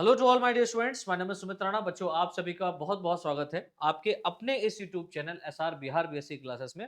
Hello to all my dear students, my name is Sumit Rana. बच्चों, आप सभी का बहुत बहुत स्वागत है आपके अपने इस YouTube channel SR Bihar BSc classes में।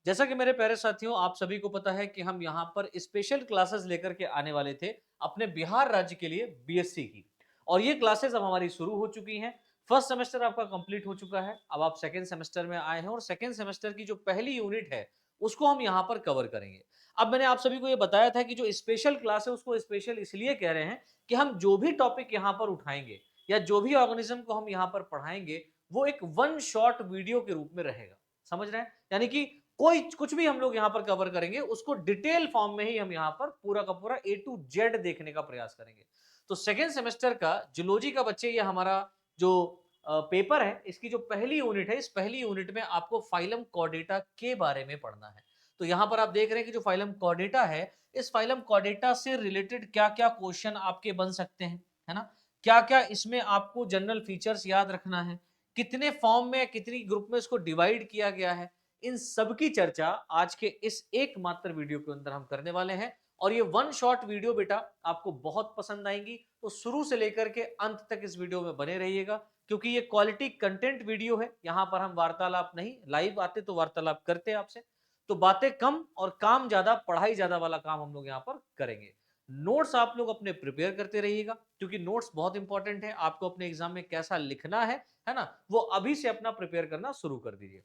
जैसा कि मेरे प्यारे साथियों, आप सभी को पता है कि हम यहाँ पर स्पेशल क्लासेस लेकर के आने वाले थे अपने बिहार राज्य के लिए बीएससी की। और ये क्लासेस अब हमारी शुरू हो चुकी हैं। फर्स्ट सेमेस्टर आपका कंप्लीट हो चुका है, अब आप सेकेंड सेमेस्टर में आए हैं और सेकेंड सेमेस्टर की जो पहली यूनिट है उसको हम यहाँ पर कवर करेंगे। अब मैंने आप सभी को ये बताया था कि जो स्पेशल क्लास है उसको स्पेशल इसलिए कह रहे हैं कि हम जो भी टॉपिक यहाँ पर उठाएंगे या जो भी ऑर्गेनिज्म को हम यहाँ पर पढ़ाएंगे वो एक वन शॉट वीडियो के रूप में रहेगा। समझ रहे हैं? यानी कि कोई कुछ भी हम लोग यहाँ पर कवर करेंगे उसको डिटेल फॉर्म में ही हम यहाँ पर पूरा का पूरा ए टू जेड देखने का प्रयास करेंगे। तो सेकेंड सेमेस्टर का जूलॉजी का बच्चे, ये हमारा जो पेपर है, इसकी जो पहली यूनिट है, इस पहली यूनिट में आपको फाइलम कॉर्डेटा के बारे में पढ़ना है। तो यहाँ पर आप देख रहे हैं कि जो फाइलम कॉर्डेटा है, इस फाइलम कॉर्डेटा से रिलेटेड क्या-क्या क्वेश्चन आपके बन सकते हैं, है ना? क्या-क्या इसमें आपको जनरल फीचर्स याद रखना है, कितने फॉर्म में, कितनी ग्रुप में इसको डिवाइड किया गया है, इन सब की चर्चा आज के इस एकमात्र वीडियो के अंदर हम करने वाले हैं। और ये वन शॉट वीडियो बेटा आपको बहुत पसंद आएंगी, तो शुरू से लेकर के अंत तक इस वीडियो में बने रहिएगा, क्योंकि ये क्वालिटी कंटेंट वीडियो है। यहाँ पर हम वार्तालाप नहीं, लाइव आते तो वार्तालाप करते आपसे, तो बातें कम और काम ज्यादा, पढ़ाई ज्यादा वाला काम हम लोग यहाँ पर करेंगे। नोट्स आप लोग अपने प्रिपेयर करते रहिएगा, क्योंकि नोट्स बहुत इंपॉर्टेंट है। आपको अपने एग्जाम में कैसा लिखना है ना, वो अभी से अपना प्रिपेयर करना शुरू कर दीजिए।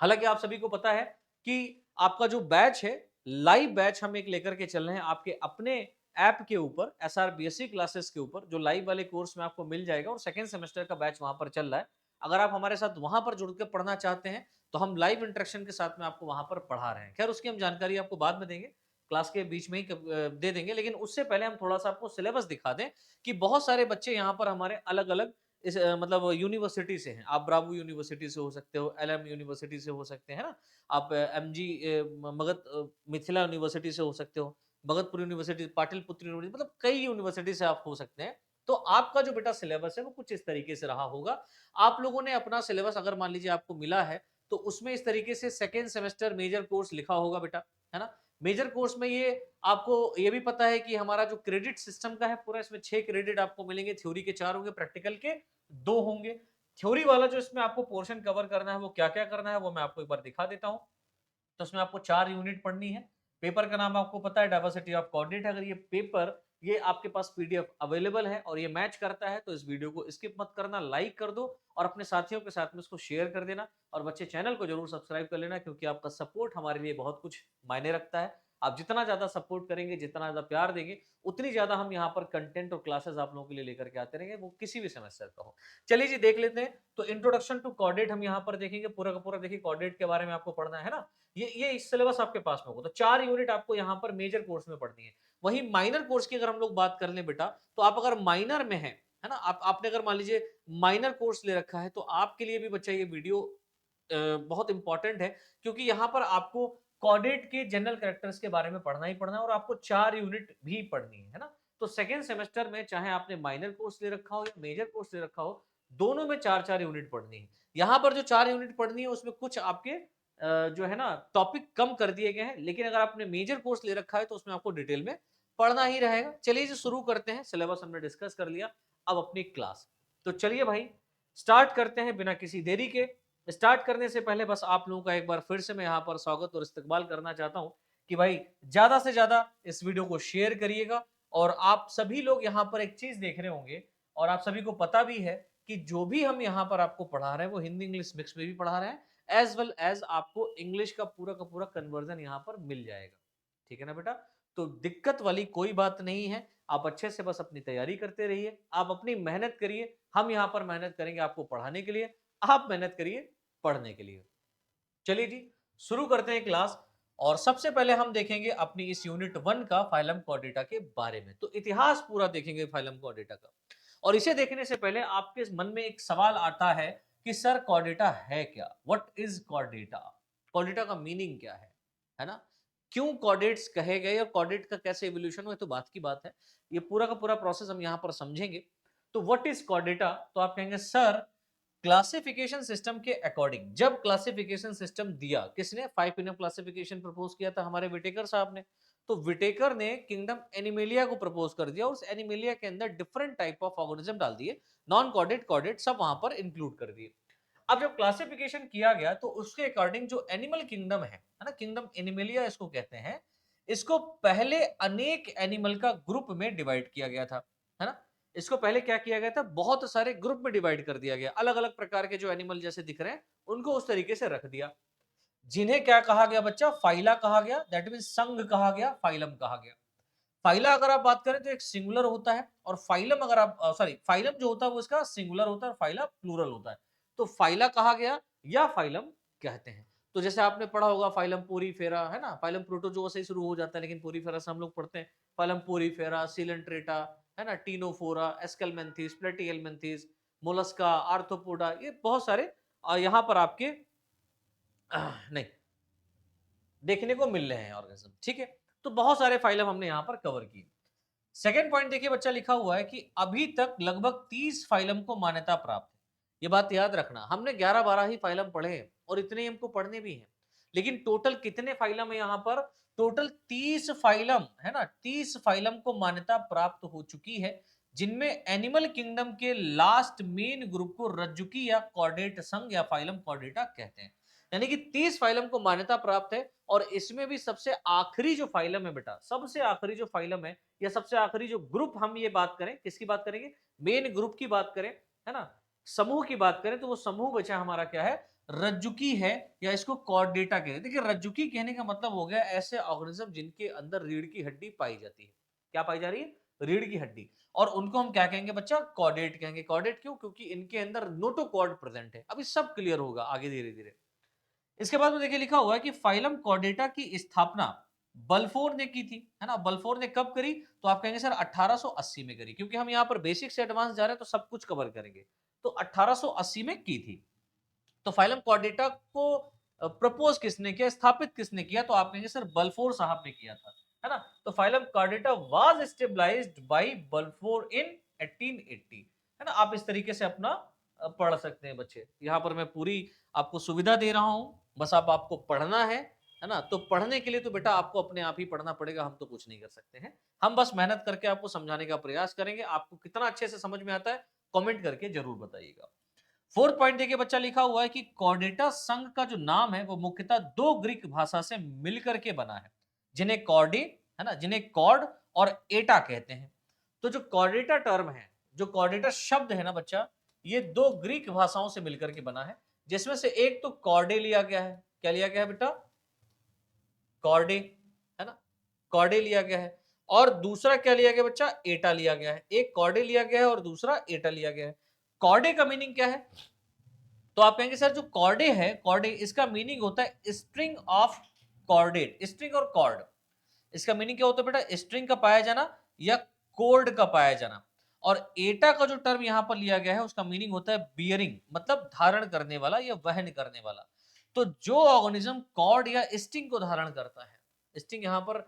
हालांकि आप सभी को पता है कि आपका जो बैच है, लाइव बैच हम एक लेकर के चल रहे हैं आपके अपने ऐप के ऊपर, एसआर बीएससी क्लासेस के ऊपर, जो लाइव वाले कोर्स में आपको मिल जाएगा और सेकेंड सेमेस्टर का बैच वहां पर चल रहा है। अगर आप हमारे साथ वहां पर जुड़ के पढ़ना चाहते हैं तो हम लाइव इंटरेक्शन के साथ में आपको वहां पर पढ़ा रहे हैं। खैर, उसकी हम जानकारी आपको बाद में देंगे, क्लास के बीच में ही दे देंगे, लेकिन उससे पहले हम थोड़ा सा आपको सिलेबस दिखा दें कि बहुत सारे बच्चे यहाँ पर हमारे अलग अलग मतलब यूनिवर्सिटी से हैं। आप ब्रावो यूनिवर्सिटी से हो सकते हो, एलएम यूनिवर्सिटी से हो सकते हैं ना, आप एमजी मगध मिथिला यूनिवर्सिटी से हो सकते हो, भगतपुर यूनिवर्सिटी, पाटलिपुत्र यूनिवर्सिटी, मतलब कई यूनिवर्सिटी से आप हो सकते हैं। तो आपका जो बेटा सिलेबस है वो कुछ इस तरीके से रहा होगा। आप लोगों ने अपना सिलेबस अगर मान लीजिए आपको मिला है, तो उसमें इस तरीके से सेकेंड सेमेस्टर मेजर कोर्स लिखा होगा बेटा, है ना। मेजर कोर्स में ये आपको ये भी पता है कि हमारा जो क्रेडिट सिस्टम का है पूरा, इसमें 6 क्रेडिट आपको मिलेंगे। थ्योरी के 4 होंगे, प्रैक्टिकल के 2 होंगे। थ्योरी वाला जो इसमें आपको पोर्शन कवर करना है वो क्या-क्या करना है वो मैं आपको एक बार दिखा देता हूँ। तो उसमें आपको 4 यूनिट पढ़नी है। पेपर का नाम आपको पता है, डाइवर्सिटी ऑफ कोऑर्डिनेट। अगर ये पेपर, ये आपके पास पीडीएफ अवेलेबल है और ये मैच करता है तो इस वीडियो को स्किप मत करना, लाइक कर दो और अपने साथियों के साथ में इसको शेयर कर देना। और बच्चे, चैनल को जरूर सब्सक्राइब कर लेना, क्योंकि आपका सपोर्ट हमारे लिए बहुत कुछ मायने रखता है। आप जितना ज्यादा सपोर्ट करेंगे, जितना ज्यादा प्यार देंगे, उतनी ज्यादा हम यहाँ पर कंटेंट और क्लासेस आप लोगों के लिए लेकर के आते रहेंगे, वो किसी भी सेमेस्टर का हो। चलिए जी, देख लेते हैं। तो इंट्रोडक्शन टू कोऑर्डिनेट हम यहाँ पर देखेंगे, पूरा का पूरा। देखिए, कोऑर्डिनेट के बारे में आपको पढ़ना है ना, ये सिलेबस आपके पास में होगा। तो 4 यूनिट आपको यहाँ पर मेजर कोर्स में पढ़नी है। वहीं माइनर कोर्स की अगर हम लोग बात कर लें बेटा, तो आप अगर माइनर में हैं, है ना, आपने अगर मान लीजिए माइनर कोर्स ले रखा है, तो आपके लिए भी बच्चा ये वीडियो बहुत इंपॉर्टेंट है, क्योंकि यहाँ पर आपको कोऑर्डिनेट के जनरल कैरेक्टर्स के बारे में पढ़ना ही पढ़ना है और आपको 4 यूनिट भी पढ़नी है ना। तो सेकेंड सेमेस्टर में चाहे आपने माइनर कोर्स ले रखा हो या मेजर कोर्स ले रखा हो, दोनों में 4-4 यूनिट पढ़नी है। यहाँ पर जो 4 यूनिट पढ़नी है उसमें कुछ आपके जो है ना टॉपिक कम कर दिए गए हैं, लेकिन अगर आपने मेजर कोर्स ले रखा है तो उसमें आपको डिटेल में पढ़ना ही रहेगा। चलिए जी, शुरू करते हैं। सिलेबस हमने डिस्कस कर लिया, अब अपनी क्लास। तो चलिए भाई, स्टार्ट करते हैं बिना किसी देरी के। स्टार्ट करने से पहले बस आप लोगों का एक बार फिर से मैं यहाँ पर स्वागत और इस्तकबाल करना चाहता हूँ कि भाई, ज्यादा से ज्यादा इस वीडियो को शेयर करिएगा। और आप सभी लोग यहाँ पर एक चीज देख रहे होंगे, और आप सभी को पता भी है कि जो भी हम यहाँ पर आपको पढ़ा रहे हैं वो हिंदी इंग्लिश मिक्स में भी पढ़ा रहे हैं, एज वेल एज आपको इंग्लिश का पूरा कन्वर्जन यहाँ पर मिल जाएगा। ठीक है ना बेटा? तो दिक्कत वाली कोई बात नहीं है। आप अच्छे से बस अपनी तैयारी करते रहिए, आप अपनी मेहनत करिए। हम यहाँ पर मेहनत करेंगे आपको पढ़ाने के लिए, आप मेहनत करिए पढ़ने के लिए। चलिए जी, शुरू करते हैं क्लास। और सबसे पहले हम देखेंगे अपनी इस यूनिट 1 का फाइलम कॉर्डेटा के बारे में। तो इतिहास पूरा देखेंगे फाइलम कॉर्डेटा का। और इसे देखने से पहले आपके मन में एक सवाल आता है कि सर, कॉर्डेटा है क्या? What is Chordata? कॉर्डेटा का मीनिंग क्या है ना? क्यों कॉर्डेट्स कहे गए और कॉर्डेट का कैसे इवोल्यूशन हुआ, तो बात की बात है। ये पूरा का पूरा प्रोसेस हम यहाँ पर समझेंगे। तो व्हाट इज कॉर्डेटा? तो आप कहेंगे सर, क्लासिफिकेशन सिस्टम के अकॉर्डिंग, जब क्लासिफिकेशन सिस्टम दिया किसने, 5 पिनअप क्लासिफिकेशन प्रपोज किया था हमारे विटेकर साहब ने। तो विटेकर ने किंगडम एनिमेलिया को प्रपोज कर दिया और उस एनिमेलिया के अंदर डिफरेंट टाइप ऑफ ऑर्गेनिज्म डाल दिए, नॉन कॉर्डेट, कॉर्डेट सब वहां पर इंक्लूड कर दिए। अब जब क्लासिफिकेशन किया गया तो उसके अकॉर्डिंग जो एनिमल किंगडम है ना, किंगडम एनिमेलिया इसको कहते हैं, इसको पहले अनेक एनिमल का ग्रुप में डिवाइड किया गया था, है ना। इसको पहले क्या किया गया था, बहुत सारे ग्रुप में डिवाइड कर दिया गया, अलग अलग प्रकार के जो एनिमल जैसे दिख रहे हैं उनको उस तरीके से रख दिया, जिन्हें क्या कहा गया बच्चा, फाइला कहा गया, दैट मीन संघ कहा गया, फाइलम कहा गया। फाइला अगर आप बात करें तो एक सिंगुलर होता है, और फाइलम अगर आप सॉरी फाइलम जो होता है वो इसका सिंगुलर होता है और फाइला प्लूरल होता है। तो फाइला कहा गया या फाइलम कहते हैं। तो जैसे आपने पढ़ा होगा फाइलम पोरीफेरा, है ना, फाइलम प्रोटोजोआ से ही शुरू हो जाता है लेकिन पोरीफेरा से हम लोग पढ़ते हैं। फाइलम पोरीफेरा, सिलेंट्रेटा, है ना, टीनोफोरा, एस्केलमेंथिस, प्लेटिहेलमिन्थिस, मोलस्का, आर्थ्रोपोडा, ये बहुत सारे यहाँ पर आपके नहीं देखने को मिल रहे हैं ऑर्गेनिज्म, ठीक है। तो बहुत सारे फाइलम हमने यहाँ पर कवर किए। सेकेंड पॉइंट देखिए बच्चा, लिखा हुआ है कि अभी तक लगभग 30 फाइलम को मान्यता प्राप्त है। ये बात याद रखना, हमने 11-12 ही फाइलम पढ़े हैं और इतने ही हमको पढ़ने भी हैं, लेकिन टोटल कितने फाइलम है यहाँ पर, टोटल 30 फाइलम, है ना, 30 फाइलम को मान्यता प्राप्त हो चुकी है, जिनमें एनिमल किंगडम के लास्ट मेन ग्रुप को रज्जुकी या कॉर्डेट संघ या फाइलम कॉर्डेटा कहते हैं। यानी कि 30 फाइलम को मान्यता प्राप्त है, और इसमें भी सबसे आखिरी जो फाइलम है बेटा, सबसे आखिरी जो फाइलम है या सबसे आखिरी जो ग्रुप, हम ये बात करें किसकी बात करेंगे, मेन ग्रुप की बात करें, है ना, समूह की बात करें, तो वो समूह बचा हमारा क्या है, रज्जुकी है, या इसको कॉर्डेटा कहते हैं। देखिए रज्जुकी कहने का मतलब हो गया ऐसे ऑर्गेनिज्म जिनके अंदर रीढ़ की हड्डी पाई जाती है। क्या पाई जा रही है, रीढ़ की हड्डी, और उनको हम क्या कहेंगे बच्चा, कॉर्डेट कहेंगे। कॉर्डेट क्यों, क्योंकि इनके अंदर नोटोकॉर्ड प्रेजेंट है। अभी सब क्लियर होगा आगे धीरे धीरे। इसके बाद में देखिए लिखा हुआ है कि फाइलम कॉर्डेटा की स्थापना बल्फोर ने की थी, है ना। बल्फोर ने कब करी, तो आप कहेंगे सर 1880 में करी, क्योंकि हम यहाँ पर बेसिक से एडवांस जा रहे हैं तो सब कुछ कवर करेंगे। तो 1880 में की थी। तो फाइलम कॉर्डेटा को प्रपोज किसने किया, स्थापित किसने किया, तो आप कहेंगे सर बल्फोर साहब ने किया था, है ना। तो phylum Chordata was stabilized by Balfour in 1880, है ना। आप इस तरीके से अपना पढ़ सकते हैं बच्चे। यहाँ पर मैं पूरी आपको सुविधा दे रहा हूँ, बस आपको पढ़ना है ना। तो पढ़ने के लिए तो बेटा आपको अपने आप ही पढ़ना पड़ेगा, हम तो कुछ नहीं कर सकते हैं। हम बस मेहनत करके आपको समझाने का प्रयास करेंगे। आपको कितना अच्छे से समझ में आता है कमेंट करके जरूर बताइएगा। फोर्थ पॉइंट देखिए बच्चा, लिखा हुआ है कि कॉर्डेटा संघ का जो नाम है वो मुख्यतः दो ग्रीक भाषा से मिलकर के बना है, जिन्हें कॉर्डे, है ना, जिन्हें कॉर्ड और एटा कहते हैं। तो जो कॉर्डेटा टर्म है, जो कॉर्डेटा शब्द है ना बच्चा, ये दो ग्रीक भाषाओं से मिलकर के बना है, जिसमें से एक तो कॉर्डे लिया गया है। क्या लिया गया है बेटा, कॉर्डे, है ना, कॉर्डे लिया गया है। और दूसरा क्या लिया गया बच्चा, एटा लिया गया है। एक कॉर्डे लिया गया है और दूसरा एटा लिया गया है। कॉर्डे का मीनिंग क्या है, तो आप कहेंगे सर जो कॉर्डे है, कॉर्डे इसका मीनिंग होता है स्ट्रिंग ऑफ कॉर्डेट। स्ट्रिंग और कॉर्ड, इसका मीनिंग क्या होता है बेटा, स्ट्रिंग का पाया जाना या कोर्ड का पाया जाना। और एटा का जो टर्म यहां पर लिया गया है उसका मीनिंग होता है बियरिंग, मतलब धारण करने वाला या वहन करने वाला। तो जो ऑर्गेनिज्म कॉर्ड या स्टिंग को धारण करता है, स्टिंग यहाँ पर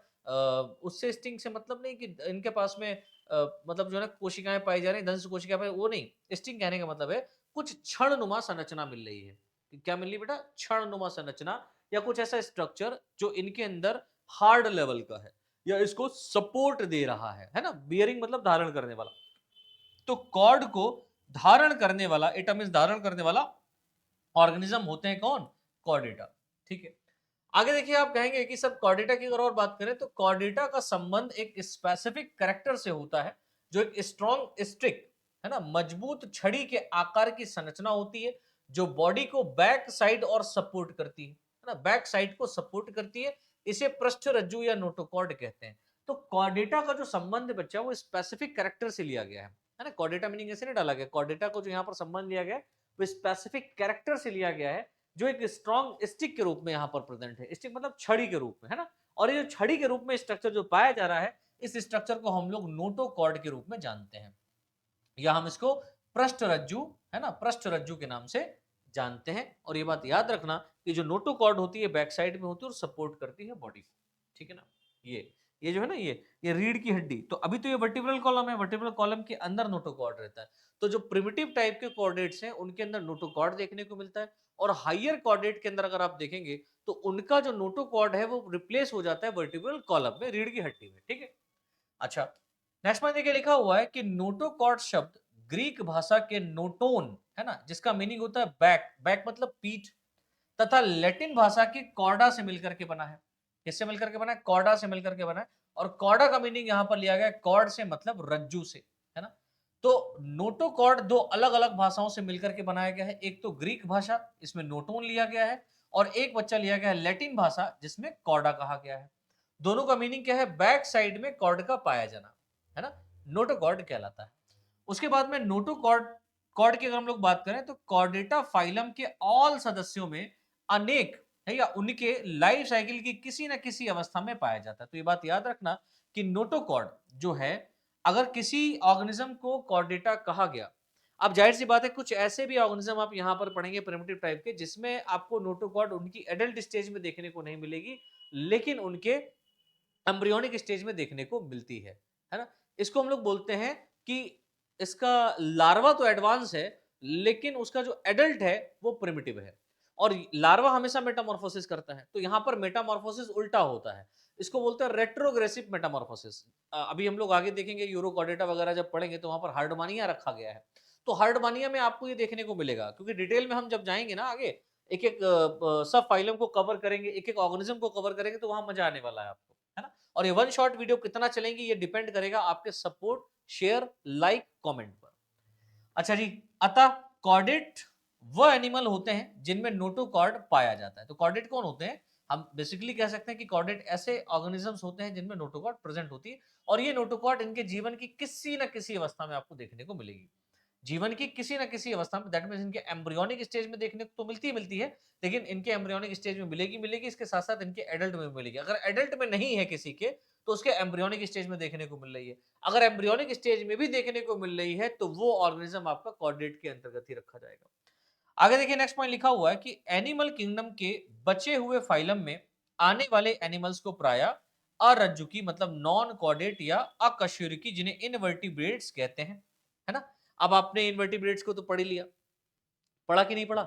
उससे स्टिंग से मतलब नहीं कि इनके पास में मतलब जो है ना कोशिकाएं पाई जा रही, दंश कोशिकाएं पाई, वो नहीं। स्टिंग कहने का मतलब है कुछ क्षणनुमा संरचना मिल रही है। क्या मिल रही है बेटा, क्षणनुमा संरचना, या कुछ ऐसा स्ट्रक्चर जो इनके अंदर हार्ड लेवल का है या इसको सपोर्ट दे रहा है ना। बियरिंग मतलब धारण करने वाला। तो कॉर्ड को धारण करने वाला, एटा मींस धारण करने वाला ऑर्गेनिज्म होते हैं कौन, कॉर्डेटा। ठीक है, आगे देखिए आप कहेंगे कि सब कॉर्डेटा की अगर और बात करें तो कॉर्डेटा का संबंध एक स्पेसिफिक कैरेक्टर से होता है, जो एक स्ट्रॉन्ग स्टिक, है ना, मजबूत छड़ी के आकार की संरचना होती है, जो बॉडी को बैक साइड और सपोर्ट करती है ना, बैक साइड को सपोर्ट करती है। इसे पृष्ठ रज्जु या नोटोकॉर्ड कहते हैं। तो कॉर्डेटा का जो संबंध बच्चा वो स्पेसिफिक कैरेक्टर से लिया गया है ना। कॉर्डेटा मीनिंग ऐसे नहीं डाला गया, कॉर्डेटा को जो यहाँ पर संबंध लिया गया है वो स्पेसिफिक कैरेक्टर से लिया गया है, जो एक स्ट्रॉन्ग स्टिक के रूप में यहाँ पर प्रेजेंट है। स्टिक मतलब छड़ी के रूप में, है ना। और ये जो छड़ी के रूप में स्ट्रक्चर जो पाया जा रहा है, इस स्ट्रक्चर को हम लोग नोटोकॉर्ड के रूप में जानते हैं, या हम इसको पृष्ठ रज्जु, है ना, पृष्ठ रज्जु के नाम से जानते हैं। और ये बात याद रखना कि जो नोटोकॉर्ड होती है बैक साइड में होती है और सपोर्ट करती है बॉडी को, ठीक है ना। ये जो है ना, ये रीढ़ की हड्डी, तो अभी तो ये वर्टिब्रल कॉलम है, वर्टिब्रल कॉलम के अंदर नोटोकॉर्ड रहता है। तो जो प्रिमिटिव टाइप के कॉर्डेट्स हैं उनके अंदर नोटोकॉर्ड देखने को मिलता है, और हायर कॉर्डेट के अंदर अगर आप देखेंगे तो उनका जो नोटोकॉर्ड है वो रिप्लेस हो जाता है वर्टिब्रल कॉलम में, रीढ़ की हड्डी में, ठीक है। अच्छा, नेक्स्ट में देखिए लिखा हुआ है कि नोटोकॉर्ड शब्द ग्रीक भाषा के नोटोन, है ना, जिसका मीनिंग होता है बैक, बैक मतलब पीठ, तथा लैटिन भाषा की कॉर्डा से मिलकर के बना है। किससे मिलकर के बना है? कॉर्डा से मिलकर के बना है। और कॉर्डा का मीनिंग यहां पर लिया गया है कॉर्ड से, मतलब रज्जू से, है ना। तो नोटोकॉर्ड दो अलग अलग भाषाओं से मिलकर के बनाया गया है। एक तो ग्रीक भाषा, इसमें नोटोन लिया गया है, और एक बच्चा लिया गया है लैटिन भाषा, जिसमें कॉर्डा कहा गया है। दोनों का मीनिंग क्या है? बैक साइड में कॉर्ड का पाया जाना, है ना, नोटोकॉर्ड कहलाता है। उसके बाद में नोटोकॉर्ड, कॉर्ड की अगर हम लोग बात करें तो कॉर्डेटा फाइलम के ऑल सदस्यों में अनेक है या उनके लाइफ साइकिल की किसी न किसी अवस्था में पाया जाता है। तो ये बात याद रखना कि नोटोकॉर्ड जो है, अगर किसी ऑर्गेनिज्म को कॉर्डेटा कहा गया, अब जाहिर सी बात है कुछ ऐसे भी ऑर्गेनिज्म आप यहाँ पर पढ़ेंगे प्रिमिटिव टाइप के, जिसमें आपको नोटोकॉर्ड उनकी एडल्ट स्टेज में देखने को नहीं मिलेगी, लेकिन उनके एम्ब्रियोनिक स्टेज में देखने को मिलती है ना। इसको हम लोग बोलते हैं कि इसका लार्वा तो एडवांस है, लेकिन उसका जो एडल्ट है वो प्रिमिटिव है। और लार्वा हमेशा मेटामॉर्फोसिस करता है, तो यहाँ पर मेटामॉर्फोसिस उल्टा होता है। इसको बोलते हैं रेट्रोग्रेसिव मेटामॉर्फोसिस। अभी हम लोग आगे देखेंगे यूरोकॉर्डेटा वगैरह जब पढ़ेंगे तो वहां पर हार्डमानिया रखा गया है। तो हार्डमानिया में आपको ये देखने को मिलेगा, क्योंकि डिटेल में हम जब जाएंगे ना आगे, एक एक सब फाइलम को कवर करेंगे, एक एक ऑर्गेनिज्म को कवर करेंगे, तो वहां मजा आने वाला है आपको, है ना। और ये वन शॉट वीडियो कितना चलेंगी ये डिपेंड करेगा आपके सपोर्ट, शेयर, लाइक, कमेंट पर। अच्छा जी, अतः कॉर्डेट वो एनिमल होते हैं जिनमें नोटोकॉर्ड पाया जाता है। तो कॉर्डेट कौन होते हैं? हम बेसिकली कह सकते हैं कि कॉर्डेट ऐसे ऑर्गेनिजम्स होते हैं जिनमें नोटोकॉर्ड प्रेजेंट होती है, और ये नोटोकॉर्ड इनके जीवन की किसी न किसी अवस्था में आपको देखने को मिलेगी। जीवन की किसी न किसी अवस्था में, दैट मीन्स इनके एम्ब्रियोनिक स्टेज में देखने को तो मिलती है, लेकिन इनके एम्ब्रियोनिक स्टेज में मिलेगी, इसके साथ साथ इनके एडल्ट में मिलेगी। अगर एडल्ट में नहीं है किसी के, तो उसके एम्ब्रियोनिक स्टेज में देखने को मिल रही है। अगर एम्ब्रियोनिक स्टेज में भी देखने को मिल रही है, तो वो ऑर्गेनिज्म आपका कॉर्डेट के अंतर्गत ही रखा जाएगा। आगे देखिए नेक्स्ट पॉइंट लिखा हुआ है कि एनिमल किंगडम के बचे हुए फाइलम में आने वाले एनिमल्स को प्राय अरज्जुकी, मतलब नॉन कॉर्डेट या अकशेरुकी, जिन्हें इनवर्टिब्रेट्स कहते हैं, है ना। अब आपने इनवर्टिब्रेट्स को तो पढ़ ही लिया, पढ़ा कि नहीं पढ़ा?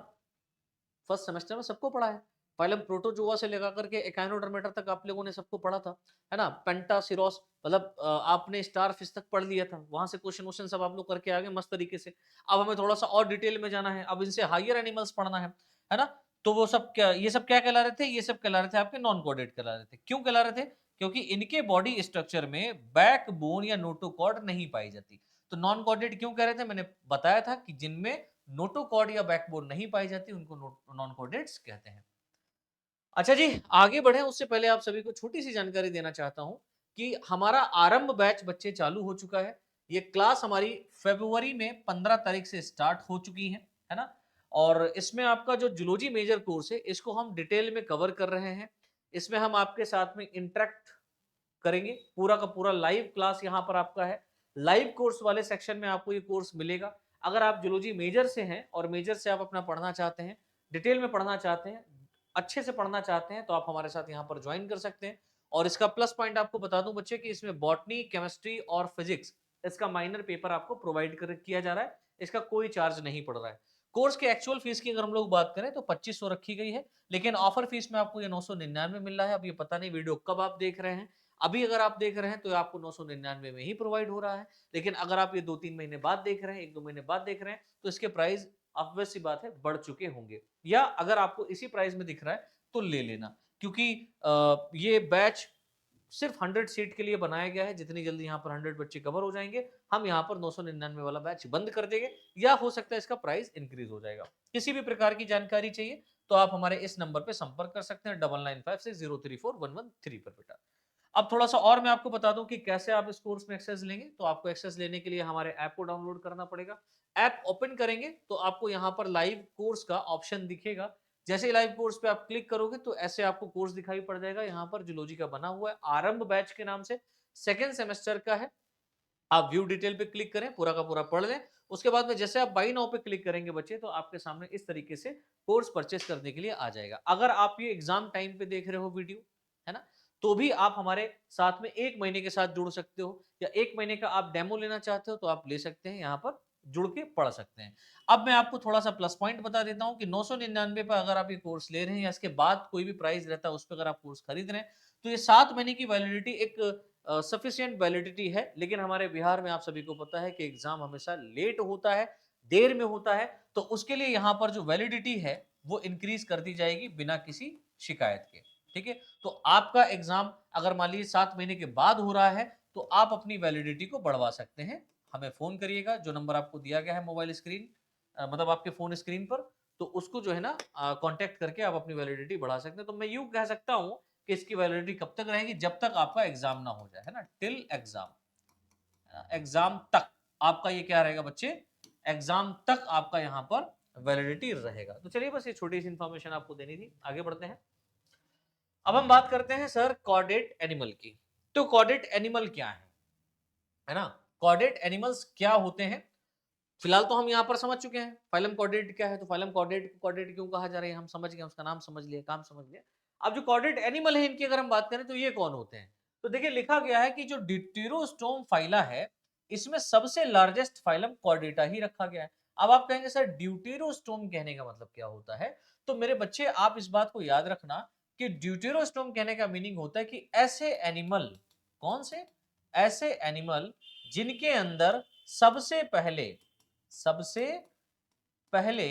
फर्स्ट सेमेस्टर में सबको पढ़ा है। फाइलम प्रोटोजोआ से लेकर करके एकाइनोडर्मेटा तक आप लोगों ने सबको पढ़ा था, है ना। पेंटासिरोस, मतलब आपने स्टारफिश तक पढ़ लिया था, वहां से क्वेश्चन वोश्चन सब आप लोग करके आ गए मस्त तरीके से। अब हमें थोड़ा सा और डिटेल में जाना है, अब इनसे हायर एनिमल्स पढ़ना है ना। तो वो सब क्या, ये सब क्या कहला रहे थे? ये सब कहला रहे थे आपके नॉन कोडेड कहला रहे थे। क्यों कहला रहे थे? क्योंकि इनके बॉडी स्ट्रक्चर में बैक बोन या नोटोकॉर्ड नहीं पाई जाती। तो नॉन कॉर्डेड क्यों कह रहे थे? मैंने बताया था कि जिनमें नोटोकॉर्ड या बैकबोन नहीं पाई जाती उनको नॉन कॉर्डेट्स कहते हैं। अच्छा जी, आगे बढ़े उससे पहले आप सभी को छोटी सी जानकारी देना चाहता हूं कि हमारा आरंभ बैच बच्चे चालू हो चुका है। ये क्लास हमारी फरवरी में 15 तारीख से स्टार्ट हो चुकी है ना। और इसमें आपका जो जूलॉजी मेजर कोर्स है, इसको हम डिटेल में कवर कर रहे हैं। इसमें हम आपके साथ में इंटरेक्ट करेंगे, पूरा का पूरा लाइव क्लास यहाँ पर आपका है। लाइव कोर्स वाले सेक्शन में आपको ये कोर्स मिलेगा। अगर आप जूलॉजी मेजर से हैं और मेजर से आप अपना पढ़ना चाहते हैं, डिटेल में पढ़ना चाहते हैं, अच्छे से पढ़ना चाहते हैं, तो आप हमारे साथ यहाँ पर ज्वाइन कर सकते हैं। और इसका प्लस पॉइंट आपको बता दूं बच्चे कि इसमें बॉटनी, केमिस्ट्री और फिजिक्स, इसका माइनर पेपर आपको प्रोवाइड किया जा रहा है। इसका कोई चार्ज नहीं पड़ रहा है। कोर्स के एक्चुअल फीस की अगर हम लोग बात करें तो 2500 रखी गई है, लेकिन ऑफर फीस में आपको ये 999 मिल रहा है। अब ये पता नहीं वीडियो कब आप देख रहे हैं, अभी अगर आप देख रहे हैं तो आपको 999 में ही प्रोवाइड हो रहा है। लेकिन अगर आप ये 2-3 महीने बाद देख रहे हैं, 1-2 महीने बाद देख रहे हैं, तो इसके प्राइस ऑब्वियस सी बात है बढ़ चुके होंगे। या अगर आपको इसी प्राइस में दिख रहा है तो ले लेना, क्योंकि ये बैच सिर्फ 100 सीट के लिए बनाया गया है। जितनी जल्दी यहाँ पर 100 बच्चे कवर हो जाएंगे, हम यहाँ पर 999 वाला बैच बंद कर देंगे, या हो सकता है इसका प्राइस इंक्रीज हो जाएगा। किसी भी प्रकार की जानकारी चाहिए तो आप हमारे इस नंबर पे संपर्क कर सकते हैं 9956034113 पर बेटा। अब थोड़ा सा और मैं आपको बता दूं कि कैसे आप इस कोर्स में एक्सेस लेंगे। तो आपको एक्सेस लेने के लिए हमारे ऐप को डाउनलोड करना पड़ेगा। ऐप ओपन करेंगे तो आपको यहाँ पर लाइव कोर्स का ऑप्शन दिखेगा। जैसे ही लाइव कोर्स पे आप क्लिक करोगे तो ऐसे आपको कोर्स दिखाई पड़ जाएगा। यहाँ पर जूलॉजी का बना हुआ है, आरंभ बैच के नाम से, सेकेंड सेमेस्टर का है। आप व्यू डिटेल पे क्लिक करें, पूरा का पूरा पढ़ लें। उसके बाद में जैसे आप बाई नाउ पे क्लिक करेंगे बच्चे, तो आपके सामने इस तरीके से कोर्स परचेस करने के लिए आ जाएगा। अगर आप ये एग्जाम टाइम पे देख रहे हो वीडियो, है ना, तो भी आप हमारे साथ में 1 महीने के साथ जुड़ सकते हो, या 1 महीने का आप डेमो लेना चाहते हो तो आप ले सकते हैं यहाँ पर। जुड़ के पढ़ सकते हैं। अब मैं आपको थोड़ा सा प्लस पॉइंट बता देता हूँ कि 999 पर अगर आप ये कोर्स ले रहे हैं या इसके बाद कोई भी प्राइस रहता है उस पर अगर आप कोर्स खरीद रहे हैं तो ये 7 महीने की वैलिडिटी एक सफिशियंट वैलिडिटी है। लेकिन हमारे बिहार में आप सभी को पता है कि एग्जाम हमेशा लेट होता है, देर में होता है, तो उसके लिए यहाँ पर जो वैलिडिटी है वो इंक्रीज कर दी जाएगी बिना किसी शिकायत के। ठीक है, तो आपका एग्जाम अगर मान लीजिए 7 महीने के बाद हो रहा है तो आप अपनी वैलिडिटी को बढ़वा सकते हैं। हमें फोन करिएगा, जो नंबर आपको दिया गया है मोबाइल स्क्रीन मतलब आपके फोन स्क्रीन पर, तो उसको जो है ना कांटेक्ट करके आप अपनी वैलिडिटी बढ़ा सकते हैं। तो मैं यूं कह सकता हूं कि इसकी वैलिडिटी कब तक रहेगी, जब तक आपका एग्जाम ना हो जाए, है ना, टिल एग्जाम, एग्जाम तक आपका ये क्या रहेगा बच्चे, एग्जाम तक आपका यहाँ पर वैलिडिटी रहेगा। तो चलिए बस ये छोटी सी इंफॉर्मेशन आपको देनी थी, आगे बढ़ते हैं। अब हम बात करते हैं सर कॉर्डेट एनिमल की। तो कॉर्डेट एनिमल क्या है ना, कॉर्डेट एनिमल्स क्या होते हैं, फिलहाल तो हम यहाँ पर समझ चुके हैं फाइलम कॉर्डेट क्या है। तो फाइलम कॉर्डेट कॉर्डेट क्यों कहा जा रहा है हम समझ गए, उसका नाम समझ लिया, काम समझ लिया। अब जो कॉर्डेट एनिमल है इनकी अगर हम बात करें तो ये कौन होते हैं, तो देखिए लिखा गया है कि जो ड्यूटेरोस्टोम फाइला है इसमें सबसे लार्जेस्ट फाइलम कॉर्डेटा ही रखा गया है। अब आप कहेंगे सर ड्यूटेरोस्टोम कहने का मतलब क्या होता है, तो मेरे बच्चे आप इस बात को याद रखना कि ड्यूटेरोस्टोम कहने का मीनिंग होता है कि ऐसे एनिमल, कौन से, ऐसे एनिमल जिनके अंदर सबसे पहले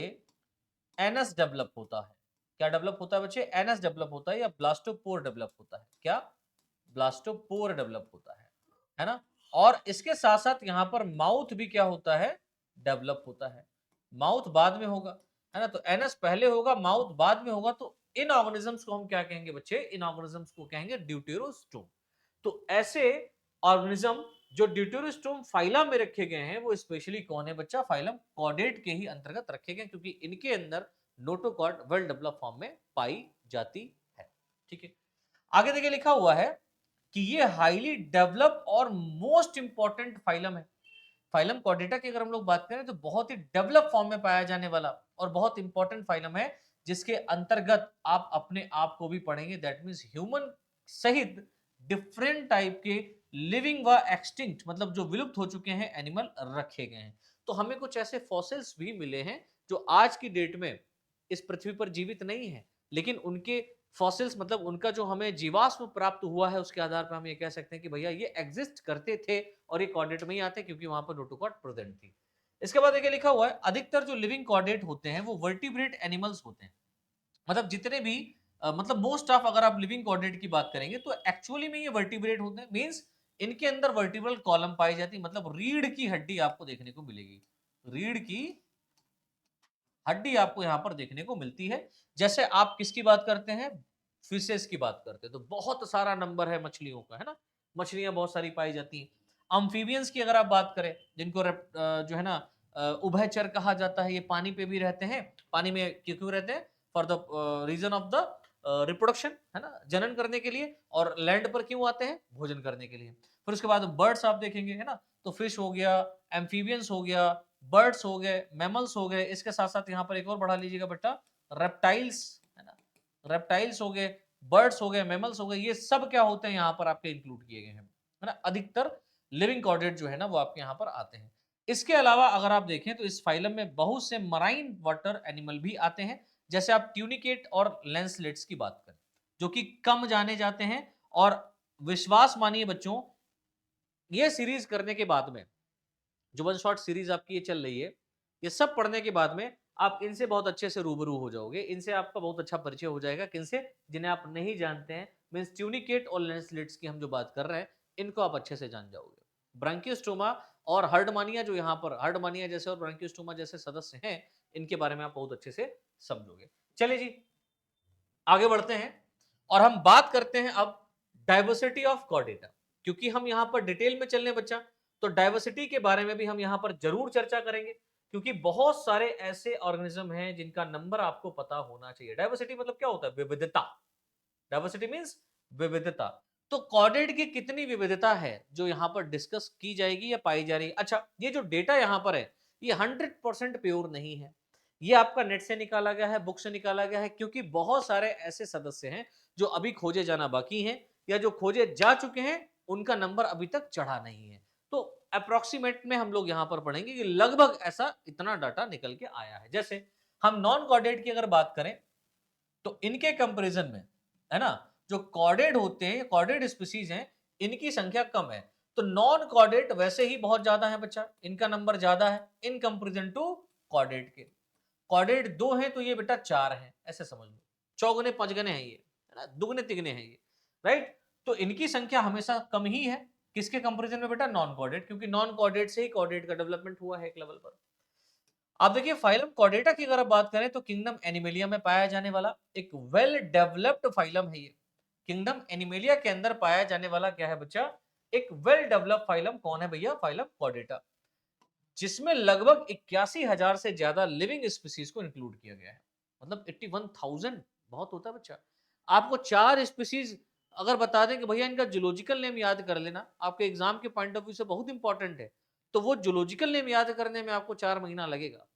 एनस डेवलप होता है। क्या डेवलप होता है बच्चे, एनस डेवलप होता है या ब्लास्टोपोर डेवलप होता है, क्या, ब्लास्टोपोर डेवलप होता है ना। और इसके साथ साथ यहां पर माउथ भी क्या होता है, डेवलप होता है। माउथ बाद में होगा, है ना, तो एनस पहले होगा, माउथ बाद में होगा। तो इन ऑर्गेनिजम्स को हम क्या कहेंगे बच्चे, इन ऑर्गेनिजम्स को कहेंगे ड्यूटेरोस्टोम। तो ऐसे ऑर्गेनिज्म जो ड्यूटेरोस्टोम फाइलम में रखे गए हैं वो स्पेशली कौन है बच्चा, फाइलम कॉर्डेट के ही अंतर्गत रखे गए, क्योंकि इनके अंदर नोटोकॉर्ड वेल डेवलप फॉर्म में पाई जाती है। ठीक है, आगे देखिए लिखा हुआ है कि ये हाईली डेवलप और मोस्ट इंपॉर्टेंट फाइलम है। फाइलम कॉर्डेटा की अगर हम लोग बात करें तो बहुत ही डेवलप फॉर्म में पाया जाने वाला और बहुत इंपॉर्टेंट फाइलम है, जिसके अंतर्गत आप अपने आप को भी पढ़ेंगे, दैट मींस ह्यूमन सहित डिफरेंट टाइप के लिविंग व एक्सटिंक्ट मतलब जो विलुप्त हो चुके हैं एनिमल रखे गए हैं। तो हमें कुछ ऐसे फॉसिल्स भी मिले हैं जो आज की डेट में इस पृथ्वी पर जीवित नहीं है, लेकिन उनके फॉसिल्स मतलब उनका जो हमें जीवाश्म प्राप्त हुआ है उसके आधार पर हम ये कह सकते हैं कि भैया ये एग्जिस्ट करते थे और ये कॉर्डेट में ही आते क्योंकि वहां पर नोटोकॉर्ड प्रेजेंट थी। इसके बाद देखिए लिखा हुआ है अधिकतर जो लिविंग कॉर्डेट होते हैं वो वर्टिब्रेट एनिमल्स होते हैं। मतलब जितने भी मतलब मोस्ट ऑफ अगर आप लिविंग कॉर्डेट की बात करेंगे तो एक्चुअली में ये वर्टिब्रेट होते हैं, मींस इनके अंदर वर्टिब्रल कॉलम पाई जाती है, मतलब रीढ़ की हड्डी आपको देखने को मिलेगी, रीढ़ की हड्डी आपको यहां पर देखने को मिलती है। जैसे आप किसकी बात करते हैं, फिशेस की बात करते हैं, तो बहुत सारा नंबर है मछलियों का, है ना, मछलियां बहुत सारी पाई जाती हैं। अम्फीबियंस की अगर आप बात करें जिनको जो है ना उभयचर कहा जाता है, ये पानी पे भी रहते हैं, पानी में क्यों क्यों रहते हैं, for the reason of the reproduction, है ना, जनन करने के लिए, और लैंड पर क्यों आते हैं, भोजन करने के लिए। फिर उसके बाद बर्ड्स आप देखेंगे, है ना, तो फिश हो गया, एम्फीबियंस हो गया, बर्ड्स हो गए, मैमल्स हो गए, इसके साथ साथ यहाँ पर एक और बढ़ा लीजिएगा बेटा, रेप्टाइल्स, है ना, रेप्टाइल्स हो गए, बर्ड्स हो गए, मैमल्स हो गए, ये सब क्या होते हैं यहाँ पर आपके इंक्लूड किए गए हैं, है ना। अधिकतर लिविंग कॉर्डेट जो है ना वो आपके यहाँ पर आते हैं। इसके अलावा अगर आप देखें तो इस फाइलम में बहुत से मराइन वाटर एनिमल भी आते हैं, जैसे आप ट्यूनिकेट और लेंसलेट्स की बात करें जो कि कम जाने जाते हैं। और विश्वास मानिए बच्चों, ये सीरीज करने के बाद में जो वन शॉट सीरीज आपकी ये चल रही है, ये सब पढ़ने के बाद में आप इनसे बहुत अच्छे से रूबरू हो जाओगे, इनसे आपका बहुत अच्छा परिचय हो जाएगा, किनसे, जिन्हें आप नहीं जानते हैं, मींस ट्यूनिकेट और लेंसलेट्स की हम जो बात कर रहे हैं इनको आप अच्छे से जान जाओगे। ब्रांकियोस्टोमा और हर्डमानिया, जो यहाँ पर हर्डमानिया जैसे और ब्रांकियोस्टोमा जैसे सदस्य हैं, इनके बारे में आप बहुत अच्छे से समझोगे। चलिए जी आगे बढ़ते हैं और हम बात करते हैं अब डाइवर्सिटी ऑफ कॉर्डेटा, क्योंकि हम यहां पर डिटेल में चलने बच्चा, तो डाइवर्सिटी के बारे में भी हम यहां पर जरूर चर्चा करेंगे, क्योंकि बहुत सारे ऐसे ऑर्गेनिज्म हैं जिनका नंबर आपको पता होना चाहिए। डाइवर्सिटी मतलब क्या होता है, विविधता, डाइवर्सिटी मींस विविधता। तो कॉर्डेट की कितनी विविधता है जो यहां पर डिस्कस की जाएगी या पाई जा रही है। अच्छा, ये जो डेटा यहां पर है ये 100% प्योर नहीं है, ये आपका नेट से निकाला गया है, बुक से निकाला गया है, क्योंकि बहुत सारे ऐसे सदस्य हैं जो अभी खोजे जाना बाकी हैं या जो खोजे जा चुके हैं उनका नंबर अभी तक चढ़ा नहीं है। तो अप्रोक्सीमेट में हम लोग यहां पर पढ़ेंगे कि लगभग ऐसा इतना डाटा निकल के आया है। जैसे हम नॉन कॉर्डेट की अगर बात करें तो इनके कंपैरिजन में, है ना, जो कॉर्डेट होते हैं, कॉर्डेट स्पीसीज हैं, इनकी संख्या कम है। तो नॉन कॉर्डेट वैसे ही बहुत ज्यादा है बच्चा, इनका नंबर ज्यादा है इन कंपैरिजन टू कॉर्डेट के। कॉर्डेट 2 है तो ये बेटा 4 है, ऐसे समझ लो। चौगुने पांचगुने हैं ये, है ना, दुगने तिगने हैं ये, राइट। तो इनकी संख्या हमेशा कम ही है, किसके कंपैरिजन में बेटा? नॉन कॉर्डेट, क्योंकि नॉन कॉर्डेट से ही कॉर्डेट का डेवलपमेंट हुआ है एक लेवल पर। आप देखिए फाइलम कॉर्डेटा की अगर आप बात करें तो किंगडम एनिमेलिया में पाया जाने वाला एक वेल डेवलप्ड फाइलम है ये। किंगडम एनिमेलिया के अंदर पाया जाने वाला क्या है बच्चा? एक वेल डेवलप्ड फाइलम। कौन है भैया? फाइलम कॉर्डेटा, जिसमें लगभग 81,000 से ज्यादा लिविंग स्पीसीज को इंक्लूड किया गया है। मतलब 81,000 बहुत होता है बच्चा। आपको 4 स्पीसीज अगर बता दें कि भैया इनका जूलॉजिकल नेम याद कर लेना, आपके एग्जाम के पॉइंट ऑफ व्यू से बहुत इंपॉर्टेंट है, तो वो जूलॉजिकल नेम याद करने में आपको 4 महीना लगेगा।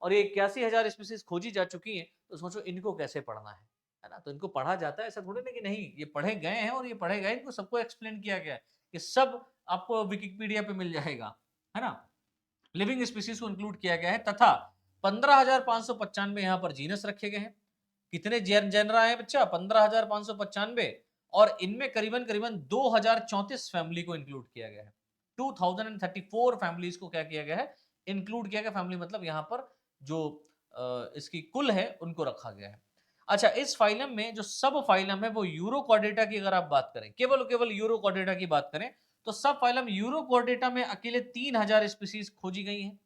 और ये 81,000 स्पीसीज खोजी जा चुकी हैं, तो सोचो इनको कैसे पढ़ना है ना? तो इनको पढ़ा जाता है, ऐसा थोड़ी ना कि नहीं, ये पढ़े गए हैं और ये पढ़े गए, इनको सबको एक्सप्लेन किया गया है। ये सब आपको विकिपीडिया पे मिल जाएगा, है ना। लिविंग स्पीसीज को इंक्लूड किया गया है तथा 15,595 यहाँ पर जीनस रखे गए हैं। कितने जेनरा है बच्चा? 15,595। और इनमें करीबन करीबन 2,034 फैमिली को इंक्लूड किया गया है। 2034 फैमिलीज को क्या किया गया है? इंक्लूड किया गया। फैमिली मतलब यहाँ पर जो इसकी कुल है उनको रखा गया है। अच्छा, इस फाइलम में जो सब फाइलम है वो यूरोकॉर्डेटा की अगर आप बात करें, केवल केवल यूरोकॉर्डेटा की बात करें, तो सब फाइलम यूरोकॉर्डेटा में अकेले 3,000 स्पीसीज खोजी गई हैं।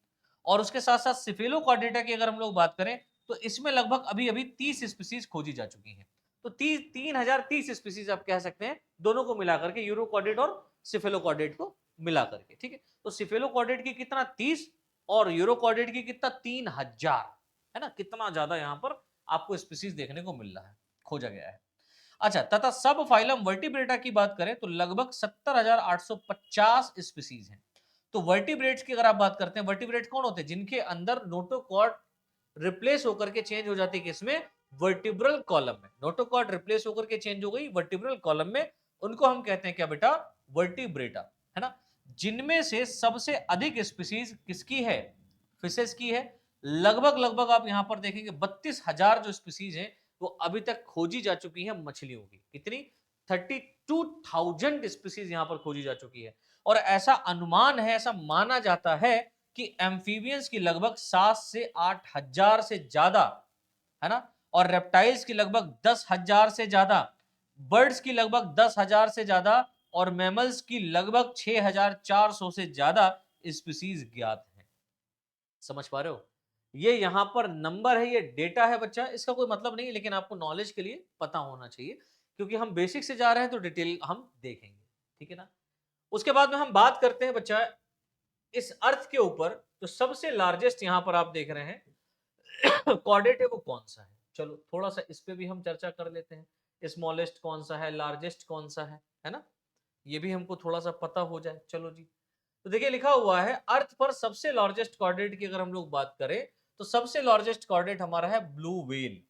और उसके साथ साथ सिफेलोकॉर्डेटा की अगर हम लोग बात करें तो इसमें लगभग अभी अभी 30 स्पीसीज खोजी जा चुकी हैं। तो 3,030 स्पीसीज आप कह सकते हैं, दोनों को मिलाकर के, यूरोकॉर्डेट और सिफेलोकॉर्डेट को मिलाकर के, ठीक है। तो सिफेलोकॉर्डेट की कितना? 30, और यूरोकॉर्डेट की कितना? 3,000, है ना। कितना ज्यादा यहाँ पर आपको स्पीसीज देखने को मिल रहा है, खोजा गया है। अच्छा, तथा सब फाइलम वर्टिब्रेटा की बात करें तो लगभग 70,850 स्पीसीज हैं। तो वर्टिब्रेट्स की अगर आप बात करते हैं, वर्टिब्रेट कौन होते हैं? जिनके अंदर नोटोकॉर्ड रिप्लेस होकर के चेंज हो जाती है, किसमें? वर्टिब्रल कॉलम में। नोटोकॉर्ड रिप्लेस होकर के चेंज हो गई वर्टिब्रल कॉलम में, उनको हम कहते हैं क्या बेटा? वर्टिब्रेटा, है ना। जिनमें से सबसे अधिक स्पीसीज किसकी है? फिशेस की है। लगभग लगभग आप यहां पर देखेंगे 32,000 जो स्पीसीज है वो अभी तक खोजी जा चुकी है मछलियों की। कितनी? 32,000 स्पीसीज यहां पर खोजी जा चुकी है। और ऐसा अनुमान है, ऐसा माना जाता है कि एम्फीबियंस की लगभग 7 से 8,000 से ज्यादा, है ना, और रेप्टाइल्स की लगभग 10,000 से ज्यादा, बर्ड्स की लगभग 10,000 से ज्यादा, और मैमल्स की लगभग 6,400 से ज्यादा स्पीसीज ज्ञात है। समझ पा रहे हो? ये यहां पर नंबर है, ये डेटा है बच्चा, इसका कोई मतलब नहीं है, लेकिन आपको नॉलेज के लिए पता होना चाहिए, क्योंकि हम बेसिक से जा रहे हैं तो डिटेल हम देखेंगे, ठीक है ना। उसके बाद में हम बात करते हैं बच्चा इस अर्थ के ऊपर, तो सबसे लार्जेस्ट यहां पर आप देख रहे हैं कॉर्डेट है, वो कौन सा है? चलो थोड़ा सा इस पे भी हम चर्चा कर लेते हैं। स्मॉलेस्ट कौन सा है, लार्जेस्ट कौन सा है ना, ये भी हमको थोड़ा सा पता हो जाए। चलो जी, तो देखिए लिखा हुआ है अर्थ पर सबसे लार्जेस्ट कॉर्डेट की अगर हम लोग बात करें तो सबसे लार्जेस्ट कॉर्डेट हमारा है ब्लू व्हेल।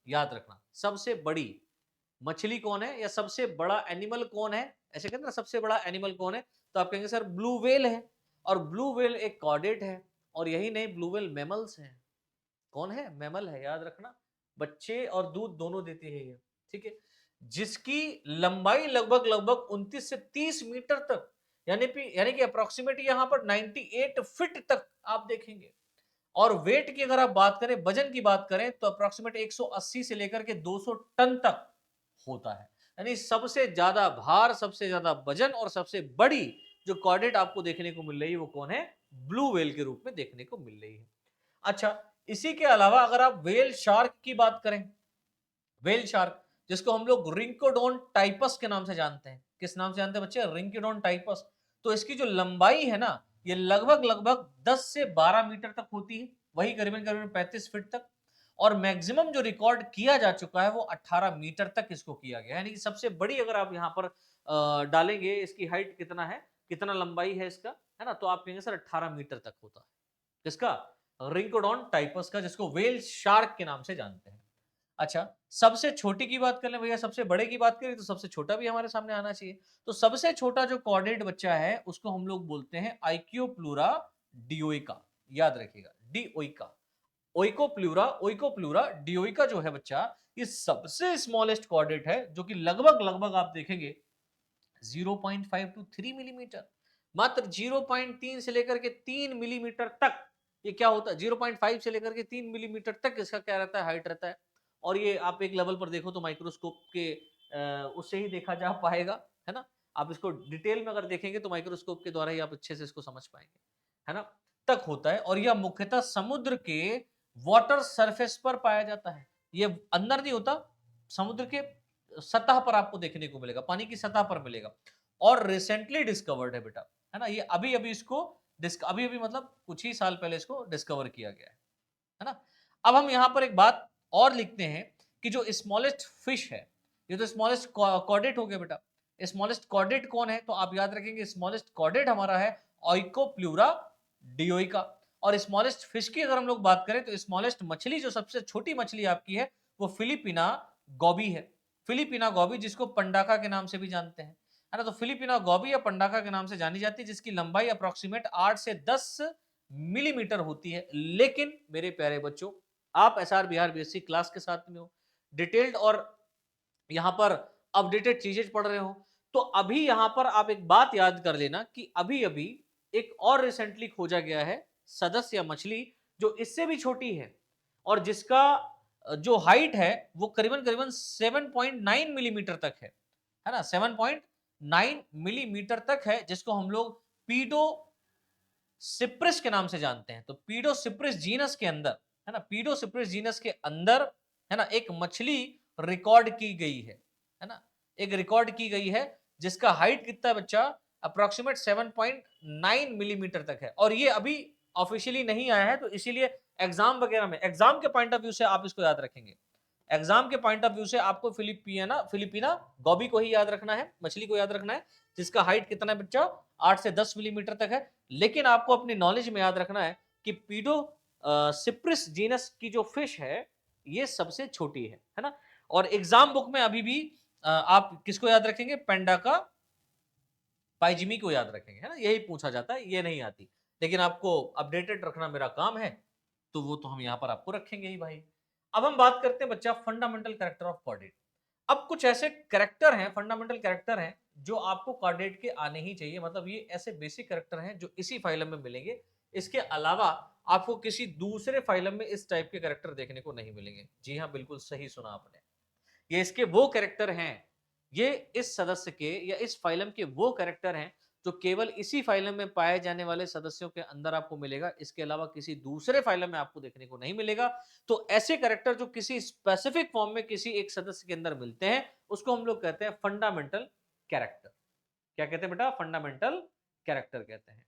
याद रखना, सबसे बड़ी मछली कौन है या सबसे बड़ा एनिमल कौन है, ऐसे कहते हैं ना, सबसे बड़ा एनिमल कौन है, तो आप कहेंगे सर ब्लू व्हेल है। और ब्लू व्हेल एक कॉर्डेट है। और यही नहीं, ब्लू व्हेल मैमल्स है। कौन है? मैमल है, याद रखना। बच्चे और दूध दोनों देती है ये, ठीक है। जिसकी लंबाई लगभग लगभग 29 से 30 मीटर तक, यानी कि अप्रोक्सीमेट यहां पर 98 फीट तक आप देखेंगे। और वेट की अगर आप बात करें, वजन की बात करें, तो अप्रोक्सीमेट 180 से लेकर के 200 टन तक होता है। यानी सबसे ज्यादा भार, सबसे ज्यादा वजन और सबसे बड़ी जो कॉर्डेट आपको देखने को मिल रही है वो कौन है? ब्लू व्हेल के रूप में देखने को मिल रही है। अच्छा, इसी के अलावा अगर आप व्हेल शार्क की बात करें, व्हेल शार्क जिसको हम लोग रिंकोडोन टाइपस के नाम से जानते हैं, किस नाम से जानते हैं बच्चे? रिंकोडोन टाइपस। तो इसकी जो लंबाई है ना, ये लगभग लगभग 10 से 12 मीटर तक होती है, वही करीबन करीबन 35 फीट तक। और मैक्सिमम जो रिकॉर्ड किया जा चुका है वो 18 मीटर तक इसको किया गया है। यानी कि सबसे बड़ी अगर आप यहाँ पर डालेंगे इसकी हाइट कितना है, कितना लंबाई है इसका, है ना, तो आप कहेंगे सर 18 मीटर तक होता है। किसका? रिंकोडोन टाइपस का, जिसको व्हेल शार्क के नाम से जानते हैं। अच्छा, सबसे छोटी की बात कर लें भैया, सबसे बड़े की बात करें तो सबसे छोटा भी हमारे सामने आना चाहिए। तो सबसे छोटा जो कॉर्डेट बच्चा है उसको हम लोग बोलते हैं आइक्योप्लूरा डियोइका। याद रखिएगा, डिओइका। ओइकोप्लूरा डियोइका जो है बच्चा, ये सबसे स्मॉलेस्ट कॉर्डेट है, जो कि लगभग लगभग आप देखेंगे 0.5 टू 3 मिलीमीटर, मात्र 0.3 से लेकर के 3 मिलीमीटर तक। ये क्या होता है, 0.5 से लेकर के 3 मिलीमीटर तक इसका क्या रहता है, हाइट रहता है। और ये आप एक लेवल पर देखो तो माइक्रोस्कोप के उससे ही देखा जा पाएगा, है ना। आप इसको डिटेल में अगर देखेंगे तो माइक्रोस्कोप के द्वारा ही आप अच्छे से इसको समझ पाएंगे, है ना। तक होता है, और यह मुख्यतः समुद्र के वाटर सरफेस पर पाया जाता है। ये अंदर नहीं होता, समुद्र के सतह पर आपको देखने को मिलेगा, पानी की सतह पर मिलेगा। और रिसेंटली डिस्कवर्ड है बेटा, है ना। ये अभी अभी इसको अभी अभी मतलब कुछ ही साल पहले इसको डिस्कवर किया गया है ना। अब हम यहाँ पर एक बात और लिखते हैं कि जो स्मॉलेस्ट फिश है, ये तो स्मॉलेस्ट कॉर्डेट हो गया बेटा। स्मॉलेस्ट कॉर्डेट कौन है, तो आप याद रखेंगे स्मॉलेस्ट कॉर्डेट हमारा है ऑइकोप्लूरा डियोइका। और स्मॉलेस्ट फिश की अगर हम लोग बात करें तो स्मॉलेस्ट मछली, जो सबसे छोटी मछली आपकी है, वो फिलिपिना गॉबी है। फिलिपिना गॉबी, जिसको पंडाका के नाम से भी जानते हैं, है ना। तो फिलिपिना गॉबी या पंडाका के नाम से जानी जाती है, जिसकी लंबाई अप्रोक्सीमेट 8 से 10 मिलीमीटर होती है। लेकिन मेरे प्यारे बच्चों, आप एसआर बिहार बीएससी क्लास के साथ में हो, डिटेल्ड और यहाँ पर अपडेटेड चीजें पढ़ रहे हो, तो अभी यहाँ पर आप एक बात याद कर लेना कि अभी अभी एक और रिसेंटली खोजा गया है सदस्य या मछली, जो इससे भी छोटी है, और जिसका जो हाइट है वो करीबन करीबन 7.9 मिलीमीटर तक है ना। 7.9 मिलीमीटर तक है, जिसको हम लोग पीडो सिप्रिस के नाम से जानते हैं। तो पीडो सिप्रिस जीनस के अंदर, है ना, पीडो सिप्रिस जीनस के अंदर, है ना, एक मछली रिकॉर्ड की गई है ना। एक रिकॉर्ड की गई है जिसका हाइट कितना है बच्चा, अप्रोक्सीमेट 7.9 मिलीमीटर तक है। और ये अभी ऑफिशियली नहीं आया है, तो इसीलिए एग्जाम वगैरह में, एग्जाम के पॉइंट ऑफ व्यू से आप इसको याद रखेंगे। एग्जाम के पॉइंट ऑफ व्यू से आपको फिलिपिना गॉबी को ही याद रखना है, मछली को याद रखना है, जिसका हाइट कितना है बच्चा, 8 से 10 मिलीमीटर तक है। लेकिन आपको अपनी नॉलेज में याद रखना है कि पीडो सिप्रिस जीनस की जो फिश है, ये सबसे छोटी है ना। और एग्जाम बुक में अभी भी आप किसको याद रखेंगे, पेंडा का पाइजिमी को याद रखेंगे, है ना। यही पूछा जाता है, ये नहीं आती। लेकिन आपको अपडेटेड रखना मेरा काम है, तो वो तो हम यहाँ पर आपको रखेंगे ही भाई। अब हम बात करते हैं बच्चा फंडामेंटल कैरेक्टर ऑफ कॉर्डेट। अब कुछ ऐसे कैरेक्टर हैं, फंडामेंटल कैरेक्टर हैं, जो आपको कॉर्डेट के आने ही चाहिए। मतलब ये ऐसे बेसिक कैरेक्टर हैं जो इसी फाइलम में मिलेंगे। इसके अलावा आपको किसी दूसरे फाइलम में इस टाइप के कैरेक्टर देखने को नहीं मिलेंगे। जी हाँ, बिल्कुल सही सुना आपने। ये इसके वो कैरेक्टर हैं, ये इस सदस्य के या इस फाइलम के वो कैरेक्टर हैं जो केवल इसी फाइलम में पाए जाने वाले सदस्यों के अंदर आपको मिलेगा। इसके अलावा किसी दूसरे फाइलम में आपको देखने को नहीं मिलेगा। तो ऐसे कैरेक्टर जो किसी स्पेसिफिक फॉर्म में किसी एक सदस्य के अंदर मिलते हैं, उसको हम लोग कहते हैं फंडामेंटल कैरेक्टर। क्या कहते हैं बेटा, फंडामेंटल कैरेक्टर कहते हैं।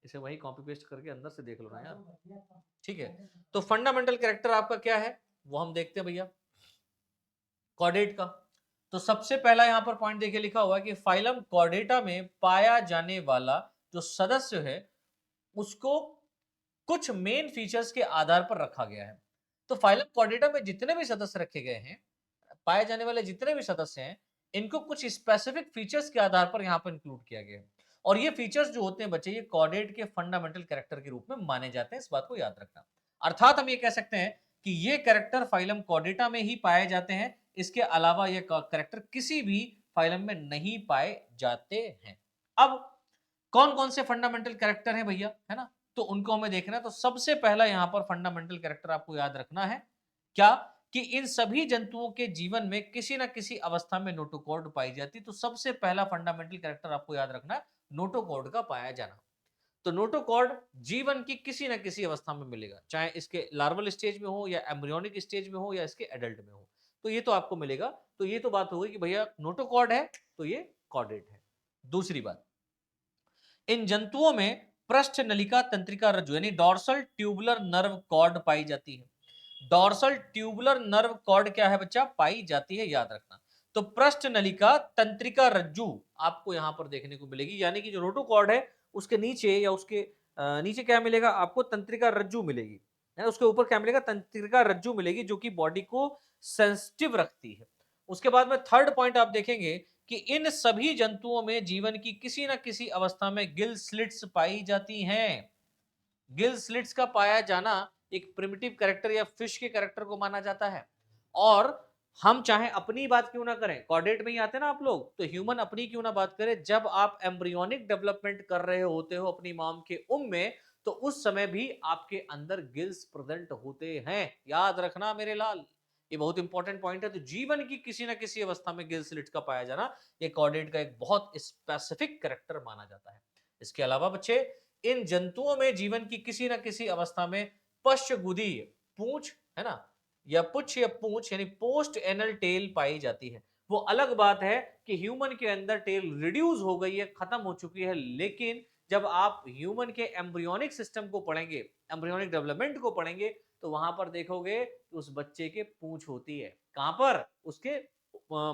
इसे वही कॉपी पेस्ट करके अंदर से देख लो ना यार, ठीक है। तो फंडामेंटल कैरेक्टर आपका क्या है, वो हम देखते हैं भैया कॉर्डेट का। तो सबसे पहला यहां पर पॉइंट देखिए, लिखा हुआ है कि फाइलम कॉर्डेटा में पाया जाने वाला जो सदस्य है, उसको कुछ मेन फीचर्स के आधार पर रखा गया है। तो फाइलम कॉर्डेटा में जितने भी सदस्य रखे गए हैं, पाए जाने वाले जितने भी सदस्य हैं, इनको कुछ स्पेसिफिक फीचर्स के आधार पर यहां पर इंक्लूड किया गया है। और ये फीचर्स जो होते हैं बच्चे, ये कॉर्डेट के फंडामेंटल कैरेक्टर के रूप में माने जाते हैं। इस बात को याद रखना। अर्थात हम ये कह सकते हैं कि ये कैरेक्टर फाइलम कॉर्डेटा में ही पाए जाते हैं। इसके अलावा ये कैरेक्टर किसी भी फाइलम में नहीं पाए जाते हैं। अब कौन कौन से फंडामेंटल कैरेक्टर हैं भैया, है ना, तो उनको हमें देखना है। तो सबसे पहला यहां पर फंडामेंटल कैरेक्टर आपको याद रखना है क्या, कि इन सभी जंतुओं के जीवन में किसी ना किसी अवस्था में नोटोकॉर्ड पाई जाती है। तो सबसे पहला फंडामेंटल कैरेक्टर आपको याद रखना है नोटोकॉर्ड का पाया जाना। तो नोटोकॉर्ड जीवन की किसी ना किसी अवस्था में मिलेगा, चाहे इसके लार्वल स्टेज में हो या एम्ब्रियोनिक स्टेज में हो या इसके एडल्ट में हो, तो ये तो आपको मिलेगा। तो ये तो बात हो गई कि भैया नोटोकॉर्ड है तो ये कॉर्डेट है। दूसरी बात, इन जंतुओं में पृष्ठ नलिका तंत्रिका रज्जु यानी डॉर्सल ट्यूबुलर नर्व कॉर्ड पाई जाती है। डॉर्सल ट्यूबुलर नर्व कॉर्ड क्या है बच्चा, पाई जाती है, याद रखना। तो पृष्ठ नलिका तंत्रिका रज्जु आपको यहां पर देखने को मिलेगी, यानी कि जो रोटोकॉर्ड है उसके नीचे या उसके नीचे क्या मिलेगा आपको, तंत्रिका रज्जु मिलेगी। है ना, उसके ऊपर क्या मिलेगा, तंत्रिका रज्जु मिलेगी जो कि बॉडी को सेंसिटिव रखती है। उसके बाद में थर्ड पॉइंट आप देखेंगे कि इन सभी जंतुओं में जीवन की किसी ना किसी अवस्था में गिल स्लिट्स पाई जाती हैं। गिल स्लिट्स का पाया जाना एक प्रिमिटिव कैरेक्टर या फिश के कैरेक्टर को माना जाता है। और हम चाहे अपनी बात क्यों ना करें, कॉर्डेट में ही आते हैं ना आप लोग, तो ह्यूमन अपनी क्यों ना बात करें, जब आप एम्ब्रियोनिक डेवलपमेंट कर रहे होते हो अपनी मॉम के में, तो उस समय भी आपके अंदर गिल्स प्रेजेंट होते हैं। याद रखना मेरे लाल, ये बहुत इंपॉर्टेंट पॉइंट है। तो जीवन की किसी ना किसी अवस्था में गिल स्लिट्स का पाया जाना, ये कॉर्डेट का एक बहुत स्पेसिफिक कैरेक्टर माना जाता है। इसके अलावा बच्चे, इन जंतुओं में जीवन की किसी ना किसी अवस्था में पश्चगुदी पूंछ, है ना, या पुच्छ या पूंछ यानी पोस्ट एनल टेल पाई जाती है। वो अलग बात है कि ह्यूमन के अंदर टेल रिड्यूस हो गई है, खत्म हो चुकी है, लेकिन जब आप ह्यूमन के एम्ब्रियोनिक सिस्टम को पढ़ेंगे, एम्ब्रियोनिक डेवलपमेंट को पढ़ेंगे, तो वहां पर देखोगे कि उस बच्चे के पूंछ होती है। कहां पर? उसके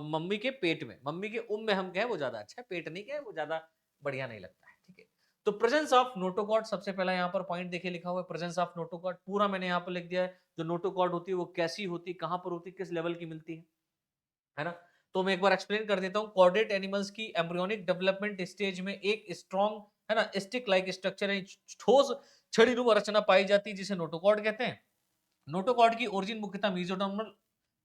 मम्मी के पेट में, मम्मी के में हम कहें वो ज्यादा अच्छा है, पेट नहीं कहें वो ज्यादा बढ़िया नहीं लगता है। ठीक है, तो प्रेजेंस ऑफ नोटोकॉर्ड सबसे पहला यहाँ पर पॉइंट देखिए लिखा हुआ है, प्रेजेंस ऑफ नोटोकॉर्ड पूरा मैंने यहाँ पर लिख दिया है। जो नोटोकॉर्ड होती है वो कैसी होती है, कहां पर होती है, किस लेवल की मिलती है ना। तो मैं एक बार एक्सप्लेन कर देता हूँ। कॉर्डेट एनिमल्स की एम्ब्रियोनिक डेवलपमेंट स्टेज में एक स्ट्रॉन्ग, है ना, स्टिक लाइक स्ट्रक्चर है, ठोस छड़ीनुमा रचना पाई जाती है जिसे नोटोकॉर्ड कहते हैं। नोटोकॉर्ड की ओरिजिन मुख्यतः मेसोडर्मल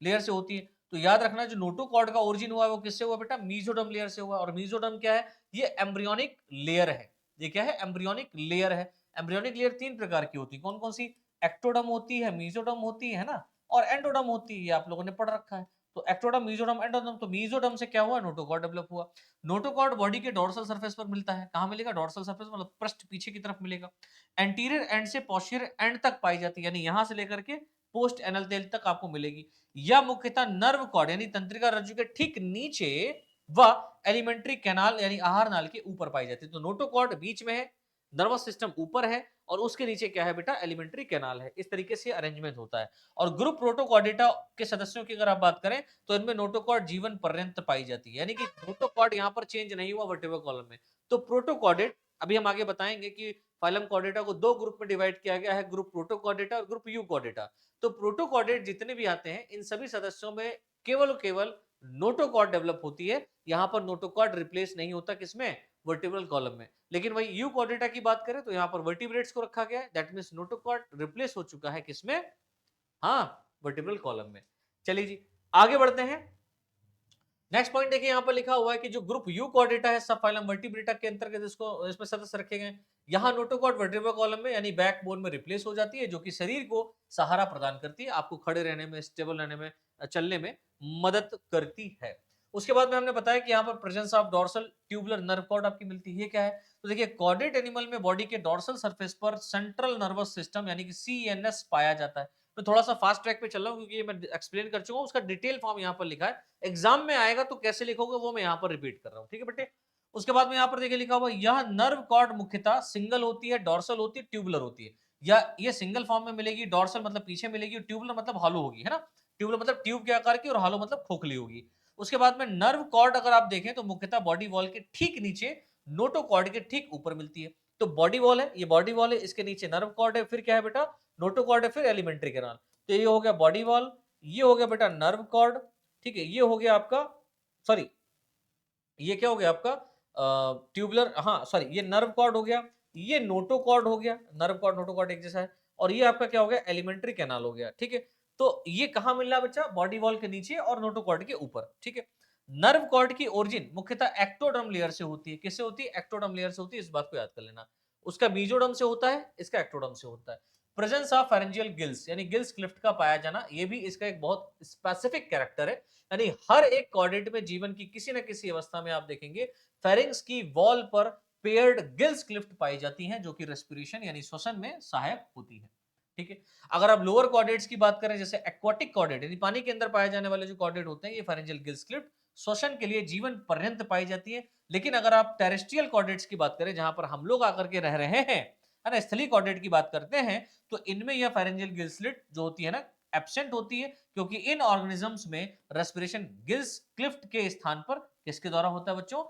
लेयर से होती है। तो याद रखना, जो नोटोकॉर्ड का ओरिजिन हुआ है वो किससे हुआ बेटा? मेसोडर्म लेयर से हुआ। और मेसोडर्म क्या है? ये एम्ब्रियोनिक लेयर है। ये क्या है? एम्ब्रियोनिक लेयर है। एम्ब्रियोनिक लेयर तीन प्रकार की होती है। कौन कौन सी? एक्टोडर्म होती है, मेसोडर्म होती है ना, और एंडोडर्म होती है। ये आप लोगों ने पढ़ रखा है। तो एक्टोडर्म, मेसोडर्म, एंडोडर्म। तो मेसोडर्म से क्या हुआ? नोटोकॉर्ड डेवलप हुआ। नोटोकॉर्ड बॉडी के डोर्सल सरफेस पर मिलता है। कहां मिलेगा? डोर्सल सरफेस मतलब पृष्ठ पीछे की तरफ मिलेगा। एंटीरियर एंड से पोस्टीरियर एंड तक पाई जाती है, यानी यहां से लेकर के पोस्ट एनल तेल तक आपको मिलेगी। या मुख्यतः नर्व कॉर्ड यानी तंत्रिका रज्जु के ठीक नीचे व एलिमेंट्री कैनाल यानी आहार नाल के ऊपर पाई जाती है। तो नोटोकॉर्ड बीच में है, नर्वस सिस्टम ऊपर है, और उसके नीचे क्या है बेटा? एलिमेंट्री कैनाल है। इस तरीके से अरेंजमेंट होता है। और ग्रुप प्रोटोकॉर्डेटा के सदस्यों की अगर आप बात करें तो इनमें नोटोकॉर्ड जीवन पर्यंत पाई जाती है, यानी कि नोटोकॉर्ड यहां पर चेंज नहीं हुआ वर्टिब्रल कॉलम में। तो प्रोटोकॉर्डेट, अभी हम आगे बताएंगे कि फाइलम कॉर्डेटा को दो ग्रुप में डिवाइड किया गया है, ग्रुप प्रोटोकॉर्डेटा और ग्रुप यूकॉर्डेटा। तो प्रोटोकॉर्डेट जितने भी आते हैं, इन सभी सदस्यों में केवल केवल नोटोकॉर्ड डेवलप होती है। यहां पर नोटोकॉर्ड रिप्लेस नहीं होता, किसमें? वर्टिब्रल कॉलम में। लेकिन वही यूकॉर्डेटा की बात करें तो यहां पर वर्टिब्रेट्स को रखा गया है। दैट मींस नोटोकॉर्ड रिप्लेस हो चुका है, किसमें? हाँ, वर्टिब्रल कॉलम में। चलिए जी, आगे बढ़ते हैं। नेक्स्ट पॉइंट देखिए, यहाँ पर लिखा हुआ है कि जो ग्रुप यू कॉर्डेटा है, सब फाइलम वर्टिब्रेटा के अंतर्गत इसको इसमें सदस्य रखे गए हैं। यहाँ नोटोकॉर्ड वर्टिब्रल कॉलम में यानी बैकबोन में रिप्लेस हो जाती है, जो कि शरीर को सहारा प्रदान करती है, आपको खड़े रहने में, स्टेबल रहने में, चलने में मदद करती है। उसके बाद में हमने बताया कि यहाँ पर presence of dorsal tubular nerve cord आपकी मिलती है। ये क्या है? तो देखिए, कॉर्डेट एनिमल में बॉडी के डोर्सल सरफेस पर सेंट्रल नर्वस सिस्टम यानी कि सीएनएस पाया जाता है। मैं थोड़ा सा फास्ट ट्रैक पे चल रहा हूँ क्योंकि ये मैं एक्सप्लेन कर चुका हूँ, उसका डिटेल फॉर्म यहाँ पर लिखा है। एग्जाम में आएगा तो कैसे लिखोगे वो मैं यहाँ पर रिपीट कर रहा हूँ, ठीक है बेटे। उसके बाद में यहाँ पर देखिए लिखा हुआ, यह नर्व कॉर्ड मुख्यतः सिंगल होती है, डोर्सल होती है, ट्यूबुलर होती है। या ये सिंगल फॉर्म में मिलेगी, डोर्सल मतलब पीछे मिलेगी, ट्यूबुलर मतलब हॉलो होगी, है ना। ट्यूबुलर मतलब ट्यूब के आकार की, और हॉलो मतलब खोखली होगी। उसके बाद में नर्व कॉर्ड अगर आप देखें तो मुख्यतः बॉडी वॉल के ठीक नीचे, नोटोकॉर्ड के ठीक ऊपर मिलती है। तो बॉडी वॉल है, ये बॉडी वॉल है, इसके नीचे नर्व कॉर्ड है, फिर क्या है बेटा? नोटोकॉर्ड है, फिर एलिमेंट्री कैनाल। तो ये हो गया बॉडी वॉल, ये हो गया बेटा नर्व कॉर्ड, ठीक है। ये हो गया आपका, सॉरी, ये क्या हो गया आपका? ट्यूबुलर, हाँ सॉरी, ये नर्व कॉर्ड हो गया, ये नोटोकॉर्ड हो गया, नर्व कॉर्ड नोटोकॉर्ड एक जैसा है। और ये आपका क्या हो गया? एलिमेंट्री कैनाल हो गया, ठीक है। तो ये कहां मिल रहा है बच्चा? बॉडी वॉल के नीचे और नोटोकॉर्ड के ऊपर, ठीक है। नर्व कॉर्ड की ओरिजिन मुख्यतः एक्टोडर्म लेयर से होती है। किससे होती है? एक्टोडर्म लेयर से होती है, इस बात को याद कर लेना। उसका मीजोडर्म से होता है, इसका एक्टोडर्म से होता है। प्रेजेंस ऑफ फेरेंजियल गिल्स यानी गिल्स क्लिफ्ट का पाया जाना, ये भी इसका एक बहुत स्पेसिफिक कैरेक्टर है। यानी हर एक कॉर्डेट में जीवन की किसी न किसी अवस्था में आप देखेंगे फेरिंग्स की वॉल पर पेयर्ड गिल्स क्लिफ्ट पाई जाती हैं, जो कि रेस्पिरेशन यानी श्वसन में सहायक होती है, ठीक है। अगर आप लोअर कॉर्डेट्स की बात करें, जैसे एक्वाटिक कॉर्डेट यानी पानी के अंदर पाए जाने वाले जो कॉर्डेट होते हैं, ये फेरेंजियल गिल्स क्लिफ्ट श्वसन के लिए जीवन पर्यंत पाई जाती है। लेकिन अगर आप टेरेस्ट्रियल कॉर्डेट्स की बात करें, जहां पर हम लोग आकर के रह रहे हैं, है ना, स्थलीय कॉर्डेट की बात करते हैं, तो इनमें यह फेरेंजियल गिल स्लिट जो होती है ना, एब्सेंट होती है, क्योंकि इन ऑर्गेनिजम्स में रेस्पिरेशन गिल्स क्लिफ्ट के स्थान पर किसके द्वारा होता है बच्चों?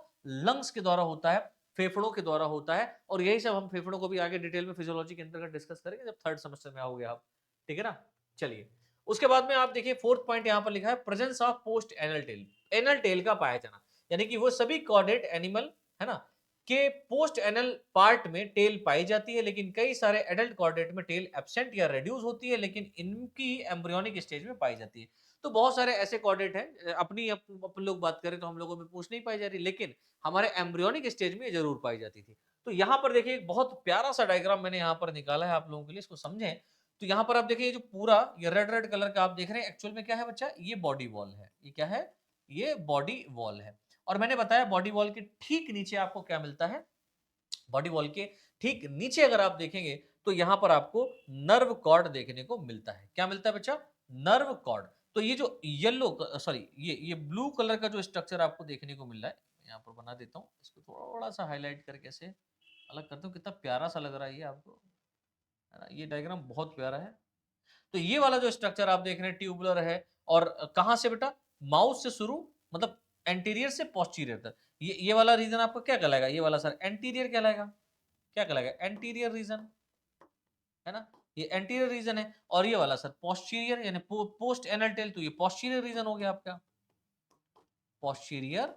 लंग्स के द्वारा होता है। फेफड़ों के द्वारा होता है, और यही सब हम फेफड़ों को भी आगे डिटेल में फिजियोलॉजी के अंतर्गत डिस्कस करेंगे जब थर्ड सेमेस्टर में आओगे आप, ठीक है ना। चलिए, उसके बाद में आप देखिए फोर्थ पॉइंट यहाँ पर लिखा है presence of post anal tail. Anal tail का पाया जाना, यानी कि वो सभी कॉर्डेट एनिमल है ना के पोस्ट एनल पार्ट में टेल पाई जाती है, लेकिन कई सारे एडल्ट कॉर्डेट में टेल एब्सेंट या रेड्यूस होती है, लेकिन इनकी एम्ब्रियोनिक स्टेज में पाई जाती है। तो बहुत सारे ऐसे कॉर्डेट हैं, अपनी अपन लोग बात करें तो हम लोगों में पूछ नहीं पाई जा रही, लेकिन हमारे एम्ब्रियोनिक स्टेज में ये जरूर पाई जाती थी। तो यहाँ पर देखिए एक बहुत प्यारा सा डायग्राम मैंने यहाँ पर निकाला है आप लोगों के लिए, इसको समझें। तो यहाँ पर आप देखिए ये जो पूरा ये रेड रेड कलर का आप देख रहे हैं, एक्चुअल में क्या है बच्चा, ये बॉडी वॉल है। ये क्या है, ये बॉडी वॉल है। और मैंने बताया बॉडी वॉल के ठीक नीचे आपको क्या मिलता है, बॉडी वॉल के ठीक नीचे अगर आप देखेंगे तो यहां पर आपको नर्व कॉर्ड देखने को मिलता है। क्या मिलता है बच्चा, नर्व कॉर्ड। तो ये जो येलो सॉरी ये ब्लू कलर का जो स्ट्रक्चर आपको देखने को मिल रहा है, यहाँ पर बना देता हूँ, इसको थोड़ा सा हाईलाइट करके से अलग करता हूँ, कितना प्यारा सा लग रहा है ये आपको, है ना। ये डायग्राम बहुत प्यारा है। तो ये वाला जो स्ट्रक्चर आप देख रहे हैं ट्यूबुलर है, और कहां से बेटा, माउथ से शुरू, मतलब एंटीरियर से पोस्टीरियर तक। ये वाला रीजन आपका क्या कहलाएगा, ये वाला सर एंटीरियर कहलाएगा। क्या कहलाएगा, एंटीरियर रीजन, है ना। ये एंटीरियर रीजन है। और ये वाला सर पोस्टीरियर यानी पोस्ट एनल टेल, तो ये पोस्टीरियर रीजन हो गया आपका, पोस्टीरियर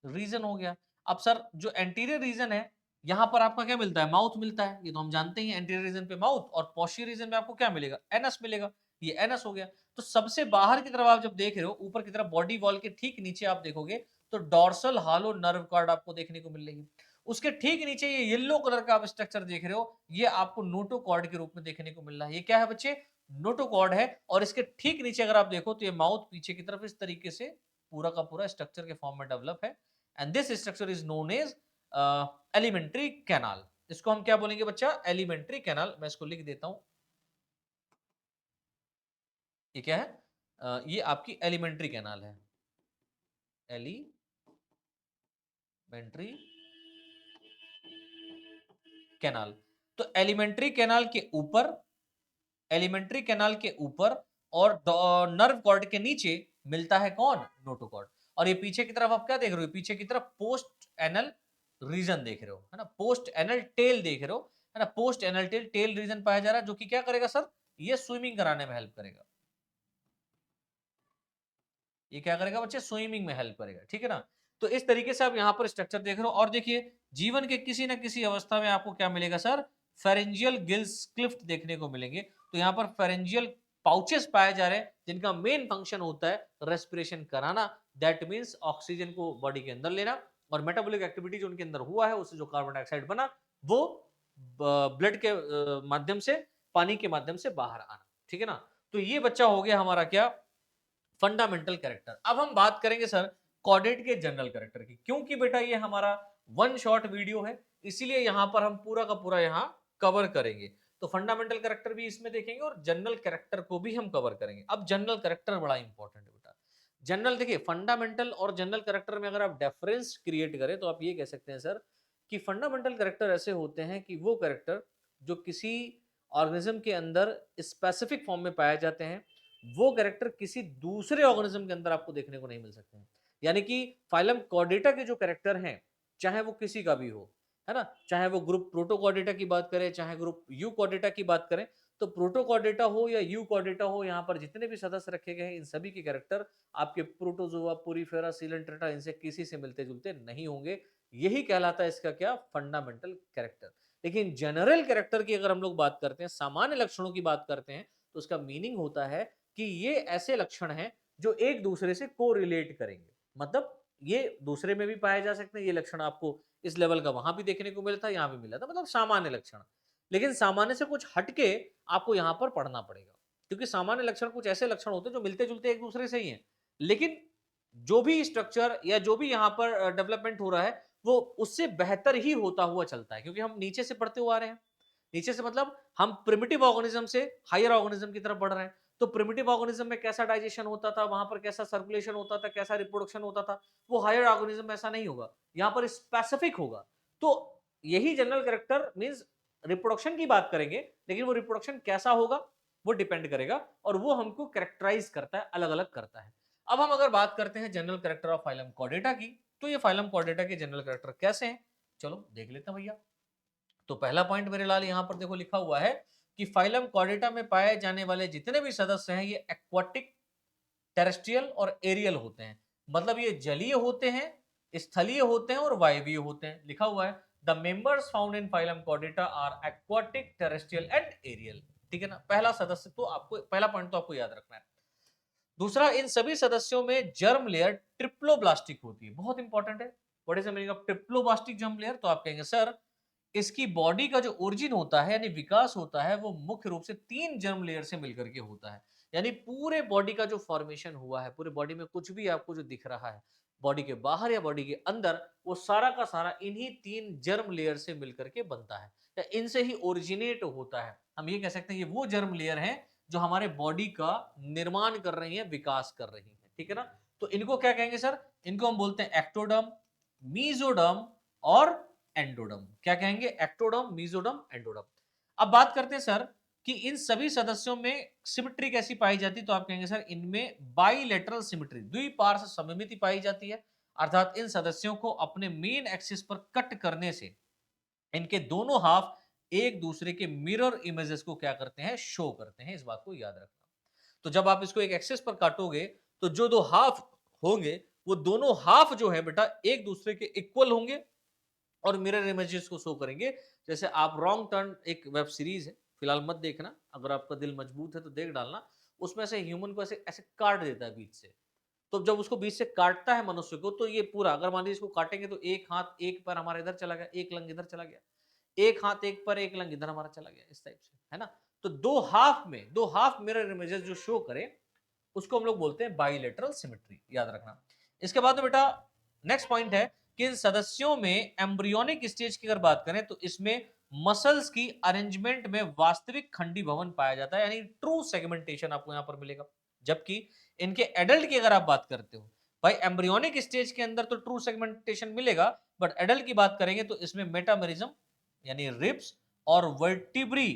रीजन हो गया। अब सर जो एंटीरियर रीजन है, यहां पर आपका क्या मिलता है, माउथ मिलता है, ये तो हम जानते ही हैं। एंटीरियर रीजन पे माउथ, और पोस्टीरियर रीजन में आपको क्या मिलेगा, एनस मिलेगा। ये एनस हो गया। तो सबसे बाहर की तरफ आप जब देख रहे हो, ऊपर की तरफ बॉडी वॉल के ठीक नीचे आप देखोगे तो डॉर्सल हालो नर्व कॉर्ड आपको देखने को मिल रही है। उसके ठीक नीचे ये येलो कलर का आप स्ट्रक्चर देख रहे हो, ये आपको नोटोकॉर्ड के रूप में देखने को मिल रहा है। ये क्या है बच्चे, नोटोकॉर्ड है। और इसके ठीक नीचे अगर आप देखो तो ये माउथ पीछे की तरफ इस तरीके से पूरा का पूरा स्ट्रक्चर के फॉर्म में डेवलप है। And this structure is known as elementary canal. इसको हम क्या बोलेंगे बच्चा, एलिमेंट्री कैनाल। मैं इसको लिख देता हूं, ये क्या है, ये आपकी एलिमेंट्री कैनाल है, एलिमेंट्री कैनाल। तो एलिमेंट्री कैनाल के ऊपर, एलिमेंट्री कैनाल के ऊपर और नर्व कॉर्ड के नीचे मिलता है कौन, नोटोकॉर्ड। और ये पीछे की तरफ आप क्या देख रहे हो, पीछे की तरफ पोस्ट एनल रीजन देख रहे हो, है ना, पोस्ट एनल टेल देख रहे हो, है ना। Post anal tail, tail region पाया जा रहा है, जो कि क्या करेगा सर, ये स्विमिंग कराने में हेल्प करेगा। ये क्या करेगा बच्चे, स्विमिंग में हेल्प करेगा, ठीक है ना। तो इस तरीके से आप यहाँ पर स्ट्रक्चर देख रहे हो। और देखिए जीवन के किसी न किसी अवस्था में आपको क्या मिलेगा सर, फेरेंजियल गिल्स क्लिफ्ट देखने को मिलेंगे। तो यहाँ पर फेरेंजियल पाउचेस पाए जा रहे हैं, जिनका मेन फंक्शन होता है रेस्पिरेशन कराना। दैट मीन्स ऑक्सीजन को बॉडी के अंदर लेना, और मेटाबॉलिक एक्टिविटी जो उनके अंदर हुआ है, उससे जो कार्बन डाइऑक्साइड बना वो ब्लड के माध्यम से, पानी के माध्यम से बाहर आना, ठीक है ना। तो ये बच्चा हो गया हमारा क्या, फंडामेंटल कैरेक्टर। अब हम बात करेंगे सर कॉर्डेट के जनरल कैरेक्टर की, क्योंकि बेटा ये हमारा वन शॉट वीडियो है, इसीलिए यहां पर हम पूरा का पूरा यहां कवर करेंगे। तो फंडामेंटल कैरेक्टर भी इसमें देखेंगे और जनरल कैरेक्टर को भी हम कवर करेंगे। अब जनरल कैरेक्टर बड़ा इंपॉर्टेंट है बेटा। जनरल देखिए, फंडामेंटल और जनरल कैरेक्टर में अगर आप डिफरेंस क्रिएट करें तो आप ये कह सकते हैं सर कि फंडामेंटल कैरेक्टर ऐसे होते हैं कि वो कैरेक्टर जो किसी ऑर्गेनिज्म के अंदर स्पेसिफिक फॉर्म में पाए जाते हैं, वो कैरेक्टर किसी दूसरे ऑर्गेनिज्म के अंदर आपको देखने को नहीं मिल सकते हैं। यानी कि फाइलम कॉर्डेटा के जो कैरेक्टर हैं, चाहे वो किसी का भी हो, है ना, चाहे वो ग्रुप प्रोटोकॉर्डेटा की बात करें, चाहे ग्रुप यूकॉर्डेटा की बात करें, तो प्रोटोकॉर्डेटा हो या यूकॉर्डेटा हो, यहाँ पर जितने भी सदस्य रखे गए हैं इन सभी के कैरेक्टर आपके प्रोटोजोआ, पोरीफेरा, सीलेंट्रेटा इनसे किसी से मिलते जुलते नहीं होंगे। यही कहलाता है इसका क्या, फंडामेंटल कैरेक्टर। लेकिन जनरल कैरेक्टर की अगर हम लोग बात करते हैं, सामान्य लक्षणों की बात करते हैं, तो उसका मीनिंग होता है कि ये ऐसे लक्षण हैं जो एक दूसरे से कोरिलेट करेंगे। मतलब ये दूसरे में भी पाए जा सकते हैं, ये लक्षण आपको इस लेवल का वहां भी देखने को मिला था, यहाँ भी मिला था, मतलब सामान्य लक्षण। लेकिन सामान्य से कुछ हटके आपको यहाँ पर पढ़ना पड़ेगा, क्योंकि सामान्य लक्षण कुछ ऐसे लक्षण होते हैं जो मिलते जुलते एक दूसरे से ही हैं, लेकिन जो भी स्ट्रक्चर या जो भी यहाँ पर डेवलपमेंट हो रहा है वो उससे बेहतर ही होता हुआ चलता है, क्योंकि हम नीचे से पढ़ते हुए आ रहे हैं। नीचे से मतलब हम प्रिमिटिव ऑर्गेनिज्म से हायर ऑर्गेनिज्म की तरफ बढ़ रहे हैं। तो प्रिमिटिव ऑर्गेनिज्म में कैसा डाइजेशन होता था, वहां पर कैसा सर्कुलेशन होता था, कैसा रिप्रोडक्शन होता था, वो हायर ऑर्गेनिज्म में ऐसा नहीं होगा, यहाँ पर स्पेसिफिक होगा। तो यही जनरल कैरेक्टर मींस रिप्रोडक्शन की बात करेंगे, लेकिन वो रिप्रोडक्शन कैसा होगा वो डिपेंड करेगा, और वो हमको कैरेक्टराइज करता है, अलग अलग करता है। अब हम अगर बात करते हैं general character of phylum Chordata की, तो ये फाइलम कॉर्डेटा के जनरल कैरेक्टर कैसे हैं, चलो देख लेते हैं भैया। तो पहला पॉइंट मेरे लाल यहाँ पर देखो लिखा हुआ है कि फाइलम कॉर्डेटा में पाए जाने वाले जितने भी सदस्य हैं ये एक्वाटिक, टेरेस्ट्रियल और एरियल होते हैं। मतलब ये जलीय होते हैं, स्थलीय होते हैं और वायवीय होते हैं। लिखा हुआ है the members found in phylum Chordata are aquatic, terrestrial and aerial. ठीक है ना, पहला सदस्य तो आपको, पहला पॉइंट तो आपको याद रखना है। दूसरा, इन सभी सदस्यों में जर्म लेयर ट्रिप्लोब्लास्टिक होती है, बहुत इंपॉर्टेंट है। What is the meaning of triploblastic germ layer? तो आप कहेंगे सर इसकी बॉडी का जो ओरिजिन होता है यानी विकास होता है वो मुख्य रूप से 3 जर्म लेयर से मिलकर के होता है। यानी पूरे बॉडी का जो फॉर्मेशन हुआ है, पूरे बॉडी में कुछ भी आपको जो दिख रहा है बॉडी के बाहर या बॉडी के अंदर, वो सारा का सारा इन्हीं 3 जर्म लेयर से मिलकर के बनता है या इनसे ही ओरिजिनेट होता है। हम ये कह सकते हैं ये वो जर्म लेयर हैं जो हमारे बॉडी का निर्माण कर रही है, विकास कर रही है। ठीक है ना, तो इनको क्या कहेंगे सर? इनको हम बोलते हैं एक्टोडर्म, मीजोडर्म और एंडोडर्म। क्या कहेंगे? Ectoderm, mesoderm, endoderm. अब बात करते हैं सर कि इन सभी सदस्यों में सिमेट्री कैसी पाई जाती है? तो आप कहेंगे सर इनमें बाइलेटरल सिमेट्री, द्विपार्श्व सममिति पाई जाती है। अर्थात इन सदस्यों को अपने मेन एक्सिस पर कट करने से इनके दोनों हाफ एक दूसरे के मिरर इमेजेस को क्या करते हैं? शो करते हैं। इस बात को याद रखना। तो जब आप इसको एक एक्सिस पर काटोगे तो जो दो हाफ होंगे वो दोनों हाफ जो है बेटा एक दूसरे के इक्वल होंगे और मिरर इमेजेस को शो करेंगे। जैसे आप रॉन्ग टर्न, एक वेब सीरीज है, फिलहाल मत देखना, अगर आपका दिल मजबूत है तो देख डालना। उसमें से ह्यूमन को ऐसे ऐसे काट देता है बीच से। तो जब उसको बीच से काटता है मनुष्य को, तो ये पूरा, अगर मान लीजिए इसको काटेंगे तो एक हाथ एक पैर हमारा इधर चला गया, एक लंग इधर चला गया, एक हाथ एक पैर एक लंग इधर हमारा चला गया, इस टाइप से, है ना। तो दो हाफ मिरर इमेजेस जो शो करें उसको हम लोग बोलते हैं बाइलेटरल सिमेट्री, याद रखना। इसके बाद में बेटा नेक्स्ट पॉइंट है कि इन सदस्यों में एम्ब्रियोनिक स्टेज की अगर बात करें तो इसमें मसल्स की अरेंजमेंट में वास्तविक खंडी भवन पाया जाता है, यानी ट्रू सेगमेंटेशन आपको यहां पर मिलेगा। जबकि इनके एडल्ट की अगर आप बात करते हो, भाई एम्ब्रियोनिक स्टेज के अंदर तो ट्रू सेगमेंटेशन मिलेगा, बट एडल्ट की बात करेंगे तो इसमें मेटामेरिज्म यानी रिब्स और वर्टिब्री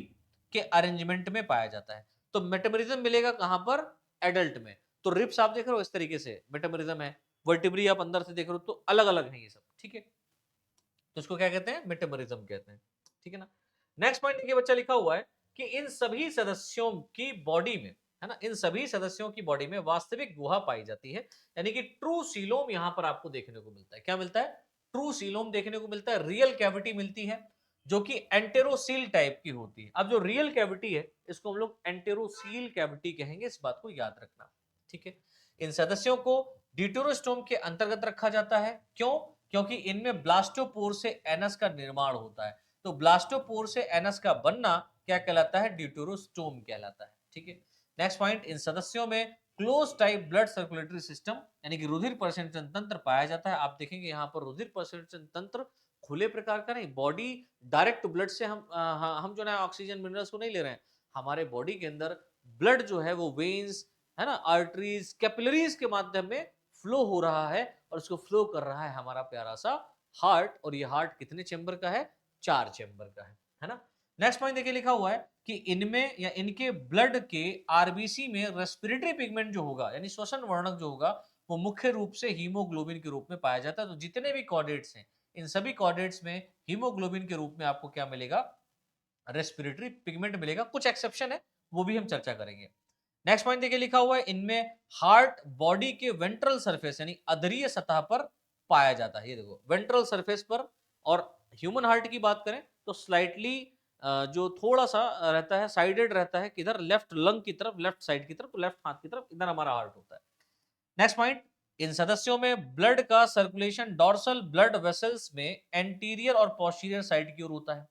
के अरेंजमेंट में पाया जाता है। तो मेटामेरिज्म मिलेगा कहां पर? एडल्ट में। तो रिब्स आप देख रहे हो इस तरीके से मेटामेरिज्म है, वर्टिब्री आप अंदर से देख रहे हो तो अलग अलग है ये सब। ठीक है, तो इसको क्या कहते हैं? मेटामेरिज्म कहते हैं। ठीक है ना। नेक्स्ट पॉइंट देखिए बच्चा, लिखा हुआ है कि इन सभी सदस्यों की बॉडी में, है ना, इन सभी सदस्यों की बॉडी में वास्तविक गुहा पाई जाती है, यानी कि ट्रू सीलोम यहां पर आपको देखने को मिलता है। क्या मिलता है? ट्रू सीलोम देखने को मिलता है, रियल कैविटी मिलती है जो कि एंटेरोसील टाइप की होती है। अब जो रियल कैविटी है इसको हम लोग एंटेरोसील कैविटी कहेंगे, इस बात को याद रखना। ठीक है, इन सदस्यों को ड्यूटेरोस्टोम के अंतर्गत रखा जाता है। क्यों? क्योंकि इनमें ब्लास्टोपोर से एनस का निर्माण होता है। तो ब्लास्टोपोर से एनस का बनना क्या कहलाता है? ड्यूटेरोस्टोम कहलाता है। ठीक है, नेक्स्ट पॉइंट, इन सदस्यों में close type blood circulatory system यानी कि रुधिर परिसंचरण तंत्र पाया जाता है। आप देखेंगे यहाँ पर रुधिर परिसंचरण तंत्र खुले प्रकार का नहीं, बॉडी डायरेक्ट ब्लड से हम जो है ऑक्सीजन मिनरल्स को नहीं ले रहे हैं। हमारे बॉडी के अंदर ब्लड जो है वो वेन्स, है ना, आर्टरीज, कैपिलरीज के माध्यम में फ्लो हो रहा है और उसको फ्लो कर रहा है हमारा प्यारा सा हार्ट। और ये हार्ट कितने चेंबर का है? 4 चेंबर का है ना। नेक्स्ट पॉइंट देखिए लिखा हुआ है कि इनमें या इनके ब्लड के आरबीसी में रेस्पिरेटरी पिगमेंट जो होगा यानी श्वसन वर्णक जो होगा वो मुख्य रूप से हीमोग्लोबिन के रूप में पाया जाता है। तो जितने भी कॉर्डेट्स हैं इन सभी कॉर्डेट्स में हीमोग्लोबिन के रूप में आपको क्या मिलेगा? रेस्पिरेटरी पिगमेंट मिलेगा। कुछ एक्सेप्शन है वो भी हम चर्चा करेंगे। नेक्स्ट पॉइंट देखिए लिखा हुआ है इनमें हार्ट बॉडी के वेंट्रल सरफेस यानी अधरीय सतह पर पाया जाता है। ये देखो वेंट्रल सरफेस पर। और ह्यूमन हार्ट की बात करें तो स्लाइटली जो थोड़ा सा रहता है, साइडेड रहता है, किधर? लेफ्ट लंग की तरफ, लेफ्ट साइड की तरफ, लेफ्ट हाथ की तरफ, इधर हमारा हार्ट होता है। नेक्स्ट पॉइंट, इन सदस्यों में ब्लड का सर्कुलेशन डॉर्सल ब्लड वेसल्स में एंटीरियर और पोस्टीरियर साइड की ओर होता है।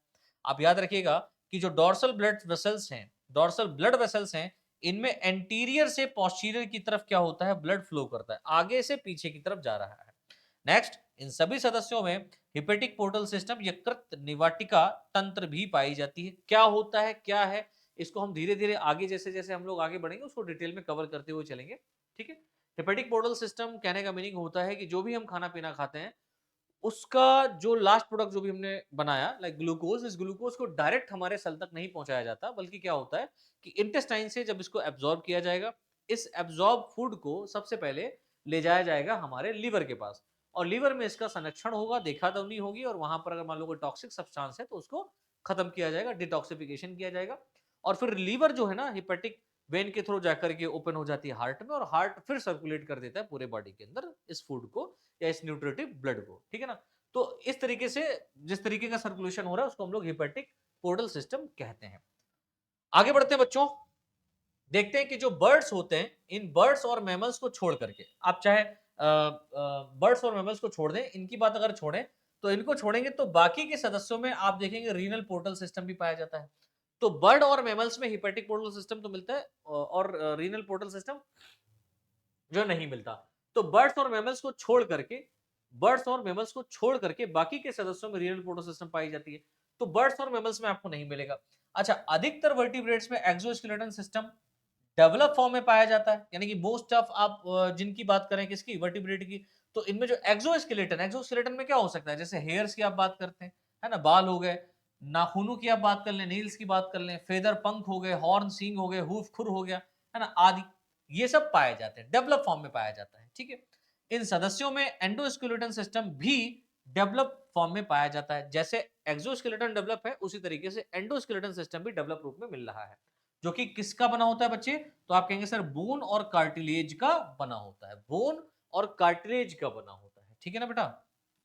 आप याद रखिएगा कि जो डॉर्सल ब्लड वेसल्स हैं, डॉर्सल ब्लड वेसल्स हैं, इनमें एंटीरियर से पोस्टीरियर की तरफ क्या होता है? ब्लड फ्लो करता है, आगे से पीछे की तरफ जा रहा है। नेक्स्ट, इन सभी सदस्यों में हिपेटिक पोर्टल सिस्टम यकृत निवाटिका तंत्र भी पाई जाती है। क्या होता है, क्या है, इसको हम धीरे धीरे आगे जैसे जैसे हम लोग आगे बढ़ेंगे उसको डिटेल में कवर करते हुए चलेंगे। ठीक है, हेपेटिक पोर्टल सिस्टम कहने का मीनिंग होता है कि जो भी हम खाना पीना खाते हैं उसका जो लास्ट प्रोडक्ट जो भी हमने बनाया लाइक ग्लूकोज, इस ग्लूकोज को डायरेक्ट हमारे सेल तक नहीं पहुंचाया जाता, बल्कि क्या होता है कि इंटेस्टाइन से जब इसको एब्जॉर्ब किया जाएगा, इस एब्जॉर्ब फूड को सबसे पहले ले जाया जाएगा हमारे लीवर के पास। और लीवर में इसका संरक्षण होगा, देखा तो नहीं होगी, और वहां पर अगर मान लो कोई टॉक्सिक सब्सटेंस है तो उसको खत्म किया जाएगा, डिटॉक्सिफिकेशन किया जाएगा। और फिर लीवर जो है ना हिपेटिक वेन के थ्रू जाकर के ओपन हो जाती है हार्ट में, और हार्ट फिर सर्कुलेट कर देता है पूरे बॉडी के अंदर इस फूड को या इस न्यूट्रिटिव ब्लड को, ठीक है ना। तो इस तरीके से जिस तरीके का सर्कुलेशन हो रहा है उसको हम लोग हिपेटिक पोर्टल सिस्टम कहते हैं। आगे बढ़ते हैं बच्चों, देखते हैं कि जो बर्ड्स होते हैं, इन बर्ड्स और मैमल्स को छोड़ करके, आप चाहे बर्ड्स और मैमल्स को छोड़ दें, इनकी बात अगर छोड़ें तो इनको छोड़ेंगे तो बाकी के सदस्यों में आप देखेंगे रीनल पोर्टल सिस्टम भी पाया जाता है। तो बर्ड और मैमल्स में हिपेटिक पोर्टल सिस्टम तो मिलता है और रीनल पोर्टल सिस्टम जो नहीं मिलता। तो बर्ड्स और मैमल्स को छोड़ करके बाकी के सदस्यों में रीनल पोर्टल सिस्टम पाई जाती है। तो बर्ड्स और मैमल्स में आपको नहीं मिलेगा। अच्छा, अधिकतर वर्टिब्रेट्स में एक्सोस्केलेटन सिस्टम डेवलप फॉर्म में पाया जाता है, यानी कि मोस्ट ऑफ आप जिनकी बात करें किसकी, वर्टिब्रेट की, तो इनमें जो एक्सोस्केलेटन में क्या हो सकता है, जैसे हेयर्स की आप बात करते हैं, है ना, बाल हो गए, नाखूनों की आप बात कर लें, नील्स की बात कर लें, फेदर पंख हो गए, हॉर्न सींग हो गए, हूफ खुर हो गया, है ना, आदि, ये सब पाए जाते हैं, डेवलप फॉर्म में पाया जाता है, ठीक है। इन सदस्यों में एंडोस्केलेटन सिस्टम भी डेवलप फॉर्म में पाया जाता है। जैसे एक्सोस्केलेटन डेवलप है उसी तरीके से एंडोस्केलेटन सिस्टम भी डेवलप रूप में मिल रहा है, जो कि किसका बना होता है बच्चे, तो आप कहेंगे सर बोन और कार्टिलेज का बना होता है, बोन और कार्टिलेज का बना होता है, ठीक है ना बेटा।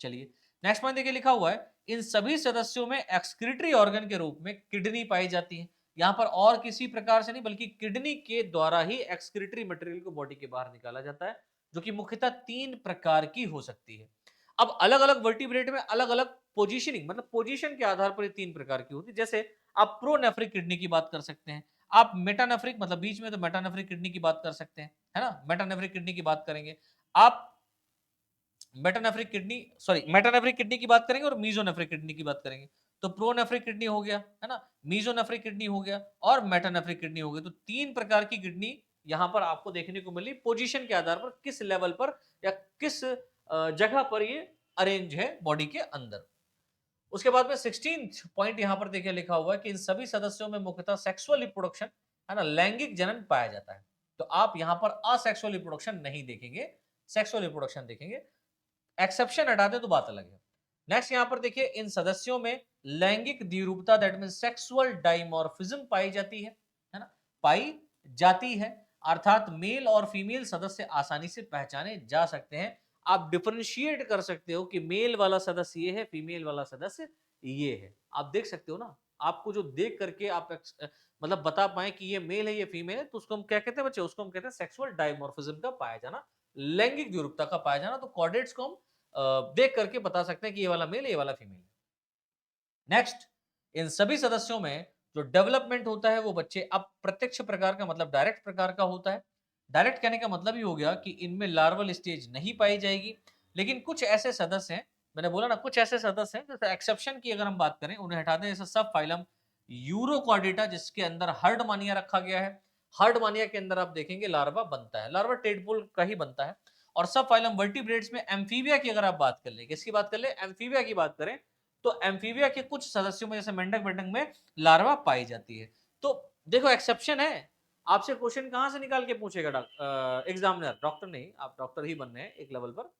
चलिए नेक्स्ट पॉइंट देखिए, लिखा हुआ है इन सभी सदस्यों में एक्सक्रीटरी ऑर्गन के रूप में किडनी पाई जाती है। यहां पर और किसी प्रकार से नहीं बल्कि किडनी के द्वारा ही एक्सक्रीटरी मटेरियल को बॉडी के बाहर निकाला जाता है, जो कि मुख्यतः 3 प्रकार की हो सकती है। अब अलग अलग वर्टिब्रेट में अलग अलग पोजीशनिंग, मतलब पोजीशन के आधार पर ये 3 प्रकार की होती है। जैसे आप प्रोनेफ्रिक किडनी की बात कर सकते हैं, आप मेटानेफ्रिक मतलब बीच में तो मेटानेफ्रिक किडनी की बात कर सकते हैं, है ना, मेटानेफ्रिक किडनी की बात करेंगे आप, मेटानेफ्रिक किडनी की बात करेंगे और मीजोनेफ्रिक किडनी की बात करेंगे। तो प्रोनेफ्रिक किडनी हो गया, है ना, मीजोनेफ्रिक किडनी हो गया और मेटानेफ्रिक किडनी हो गई। तो 3 प्रकार की किडनी यहां पर आपको देखने को मिली, पोजीशन के आधार पर किस लेवल पर या किस जगह पर ये अरेंज है बॉडी के अंदर। उसके बाद में 16th पॉइंट यहां पर देखिए लिखा हुआ है कि इन सभी सदस्यों में मुख्यतः सेक्सुअल रिप्रोडक्शन, है ना, लैंगिक जनन पाया जाता है। तो आप यहां पर असेक्सुअल रिप्रोडक्शन नहीं देखेंगे, सेक्सुअल रिप्रोडक्शन देखेंगे। एक्सेप्शन हटा दे तो बात अलग है। नेक्स्ट यहां पर देखिए इन सदस्यों में लैंगिक द्विरूपता दैट मीन सेक्सुअल डाइमॉर्फिज्म पाई जाती है ना, पाई जाती है, अर्थात मेल और फीमेल सदस्य आसानी से पहचाने जा सकते हैं। आप डिफरेंशिएट कर सकते हो कि मेल वाला सदस्य ये है, फीमेल वाला सदस्य ये है, आप देख सकते हो ना। आपको जो देख करके आप मतलब बता पाए कि ये मेल है ये फीमेल है, तो उसको हम क्या कहते हैं बच्चे, उसको हम कहते हैं सेक्सुअल डाइमॉर्फिज्म का पाया जाना, लैंगिक द्विरूपता का पाया जाना। तो कॉर्डेट्स को हम देख करके बता सकते हैं कि ये वाला मेल है ये वाला फीमेल है। नेक्स्ट, इन सभी सदस्यों में जो डेवलपमेंट होता है वो बच्चे अप्रत्यक्ष प्रकार का मतलब डायरेक्ट प्रकार का होता है। डायरेक्ट कहने का मतलब ही हो गया कि इनमें लार्वल स्टेज नहीं पाई जाएगी, लेकिन कुछ ऐसे सदस्य हैं, मैंने बोला ना कुछ ऐसे सदस्य हैं, जैसे एक्सेप्शन की अगर हम बात करें उन्हें हटा दें, जैसे सब फाइलम यूरोकॉर्डेटा जिसके अंदर हर्डमानिया रखा गया है। हर्डमानिया के अंदर आप देखेंगे लार्वा बनता है, लार्वा टेडपोल का ही बनता है। और सब फाइलम वर्टिब्रेट्स में एम्फीबिया की अगर आप बात कर ले, किसकी बात कर ले, एम्फीबिया की बात करें, तो एम्फीबिया के कुछ सदस्यों में जैसे मेंढक मेंढक में लार्वा पाई जाती है। तो देखो एक्सेप्शन है, आपसे क्वेश्चन कहां से निकाल के पूछेगा एग्जामिनर, डॉक्टर नहीं, आप डॉक्टर ही बन रहे हैं एक लेवल पर,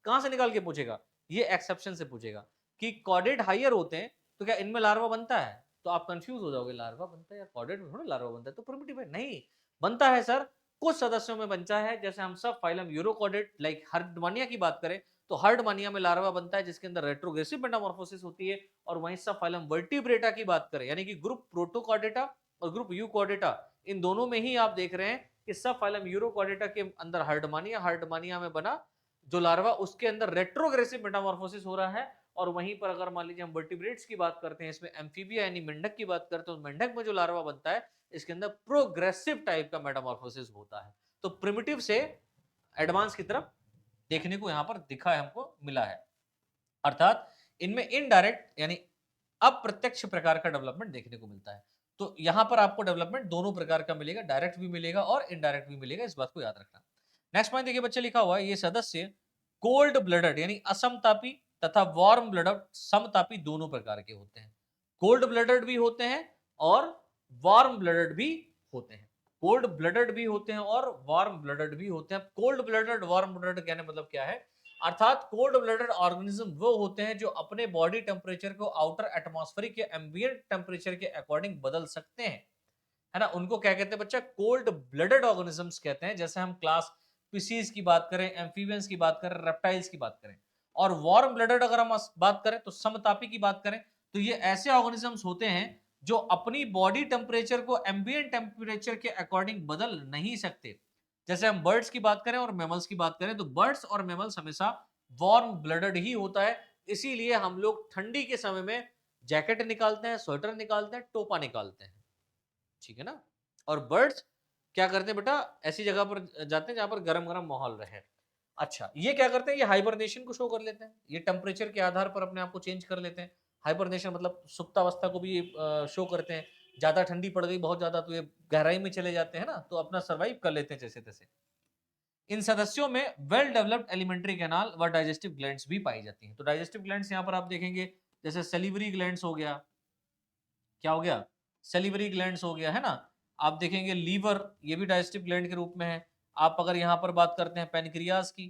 कहां से निकाल के पूछेगा, ये एक्सेप्शन से पूछेगा कि कॉर्डेट हायर होते हैं तो क्या इनमें लार्वा बनता है, तो आप कंफ्यूज हो जाओगे, लार्वा बनता है या कॉर्डेट में थोड़ा लार्वा बनता है, तो प्रिमिटिव है नहीं, बनता है सर, कुछ सदस्यों में बनता है। जैसे हम सब फाइलम यूरोकॉर्डेट लाइक हर्डमानिया की बात करें तो हर्डमानिया में लार्वा बनता है जिसके अंदर रेट्रोग्रेसिव मेटामॉर्फोसिस होती है। और वहीं सब फाइलम वर्टिब्रेटा की बात करें यानी कि ग्रुप प्रोटोकॉर्डेटा और ग्रुप यूकॉर्डेटा, इन दोनों में ही आप देख रहे हैं कि सब फाइलम यूरोकॉर्डेटा के अंदर हर्डमानिया में बना जो लार्वा, उसके अंदर रेट्रोग्रेसिव मेटामॉर्फोसिस हो रहा है। और वहीं पर अगर मान लीजिए हम वर्टिब्रेट्स की बात करते हैं, इसमें एम्फीबिया यानी मेंढक की बात करते हैं, तो मेंढक में जो लार्वा बनता है इसके अंदर प्रोग्रेसिव टाइप का मेटामॉर्फोसिस होता है। तो प्रिमिटिव से एडवांस की तरफ देखने को यहां पर दिखा है, हमको मिला है, अर्थात इनमें इनडायरेक्ट यानी अप्रत्यक्ष प्रकार का डेवलपमेंट देखने को मिलता है। तो यहां पर आपको डेवलपमेंट दोनों प्रकार का मिलेगा, डायरेक्ट भी मिलेगा और इनडायरेक्ट भी मिलेगा, इस बात को याद रखना। नेक्स्ट पॉइंट देखिए बच्चे, लिखा हुआ है ये सदस्य कोल्ड ब्लडड यानी असमतापी तथा वार्म ब्लडड समतापी दोनों प्रकार के होते हैं। कोल्ड ब्लडड भी होते हैं और वार्म ब्लडड भी होते हैं, कोल्ड ब्लडड भी होते हैं और वार्म ब्लडड भी होते हैं। कोल्ड ब्लडड वार्म ब्लडड कहने मतलब क्या है, अर्थात कोल्ड ब्लडेड ऑर्गेनिज्म वो होते हैं जो अपने बॉडी टेम्परेचर को आउटर एटमॉस्फेरिक या एम्बिएंट टेम्परेचर के अकॉर्डिंग बदल सकते हैं, है ना। उनको क्या कहते हैं बच्चा, कोल्ड ब्लडेड ऑर्गेनिजम्स कहते हैं। जैसे हम क्लास स्पीशीज की बात करें, एम्फीबियंस की बात करें, रेप्टाइल्स की बात करें। और वार्म ब्लडेड अगर हम बात करें तो समतापी की बात करें, तो ये ऐसे ऑर्गेनिजम्स होते हैं जो अपनी बॉडी टेम्परेचर को एम्बिएंट टेम्परेचर के अकॉर्डिंग बदल नहीं सकते। जैसे हम बर्ड्स की बात करें और मैमल्स की बात करें, तो बर्ड्स और मैमल्स हमेशा वार्म ब्लडेड ही होता है। इसीलिए हम लोग ठंडी के समय में जैकेट निकालते हैं, स्वेटर निकालते हैं, टोपा निकालते हैं, ठीक है ना। और बर्ड्स क्या करते हैं बेटा, ऐसी जगह पर जाते हैं जहां पर गर्म गर्म माहौल रहे। अच्छा, ये क्या करते हैं, ये हाइबरनेशन को शो कर लेते हैं, ये टेम्परेचर के आधार पर अपने आप को चेंज कर लेते हैं। हाइबरनेशन मतलब सुप्तावस्था को भी शो करते हैं। ज्यादा ठंडी पड़ गई बहुत ज्यादा, तो ये गहराई में चले जाते हैं ना, तो अपना सर्वाइव कर लेते हैं जैसे तैसे। इन सदस्यों में वेल डेवलप्ड एलिमेंट्री कैनाल व डाइजेस्टिव ग्लैंड्स भी पाई जाती हैं। तो डाइजेस्टिव ग्लैंड्स यहाँ पर आप देखेंगे, जैसे सेलिवरी ग्लैंड्स हो गया, क्या हो गया, सेलिवरी ग्लैंड्स हो गया, है ना। आप देखेंगे लीवर, ये भी डाइजेस्टिव ग्लैंड के रूप में है। आप अगर यहाँ पर बात करते हैं पेनक्रियाज की,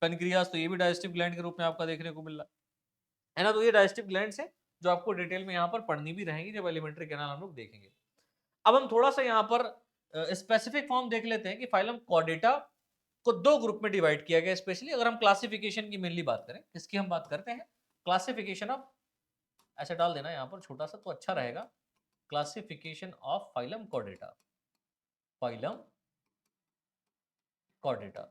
पेनक्रियाज तो ये भी डाइजेस्टिव ग्लैंड के रूप में आपका देखने को मिल रहा है ना। तो ये डाइजेस्टिव ग्लैंड्स हैं जो आपको डिटेल में यहाँ पर पढ़नी भी रहेंगी जब एलिमेंट्री कैनाल हम लोग देखेंगे। अब हम थोड़ा सा यहाँ पर स्पेसिफिक फॉर्म देख लेते हैं कि फाइलम कॉर्डेटा को दो ग्रुप में डिवाइड किया गया। स्पेशली अगर हम क्लासिफिकेशन की मेनली बात करें, किसकी हम बात करते हैं, क्लासिफिकेशन ऑफ, ऐसे डाल देना यहाँ पर छोटा सा तो अच्छा रहेगा, classification of phylum Chordata, phylum Chordata.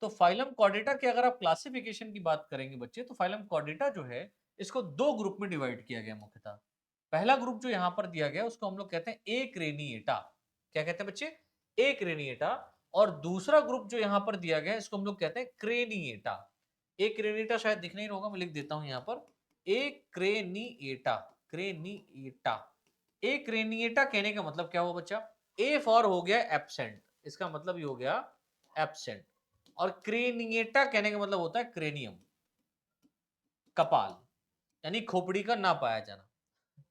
तो फाइलम कॉर्डेटा की अगर आप क्लासिफिकेशन की बात करेंगे बच्चे, तो फाइलम कॉर्डेटा जो है इसको दो ग्रुप में डिवाइड किया गया मुख्यतः। पहला ग्रुप जो यहाँ पर दिया गया उसको हम लोग कहते हैं एक्रेनिएटा। क्या कहते हैं बच्चे, एक्रेनिएटा। और दूसरा ग्रुप जो यहाँ पर दिया गया इसको हम लोग कहते हैं क्रेनिएटा। एक्रेनिएटा शायद दिख नहीं होगा, मैं लिख देता हूँ यहाँ पर, एक्रेनिएटा, क्रेनिएटा। एक्रेनिएटा कहने का मतलब क्या हुआ बच्चा, ए फॉर हो गया एब्सेंट, इसका मतलब ये हो गया एब्सेंट। और क्रेनिएटा कहने का मतलब होता है क्रेनियम, कपाल, यानी खोपड़ी का ना पाया जाना।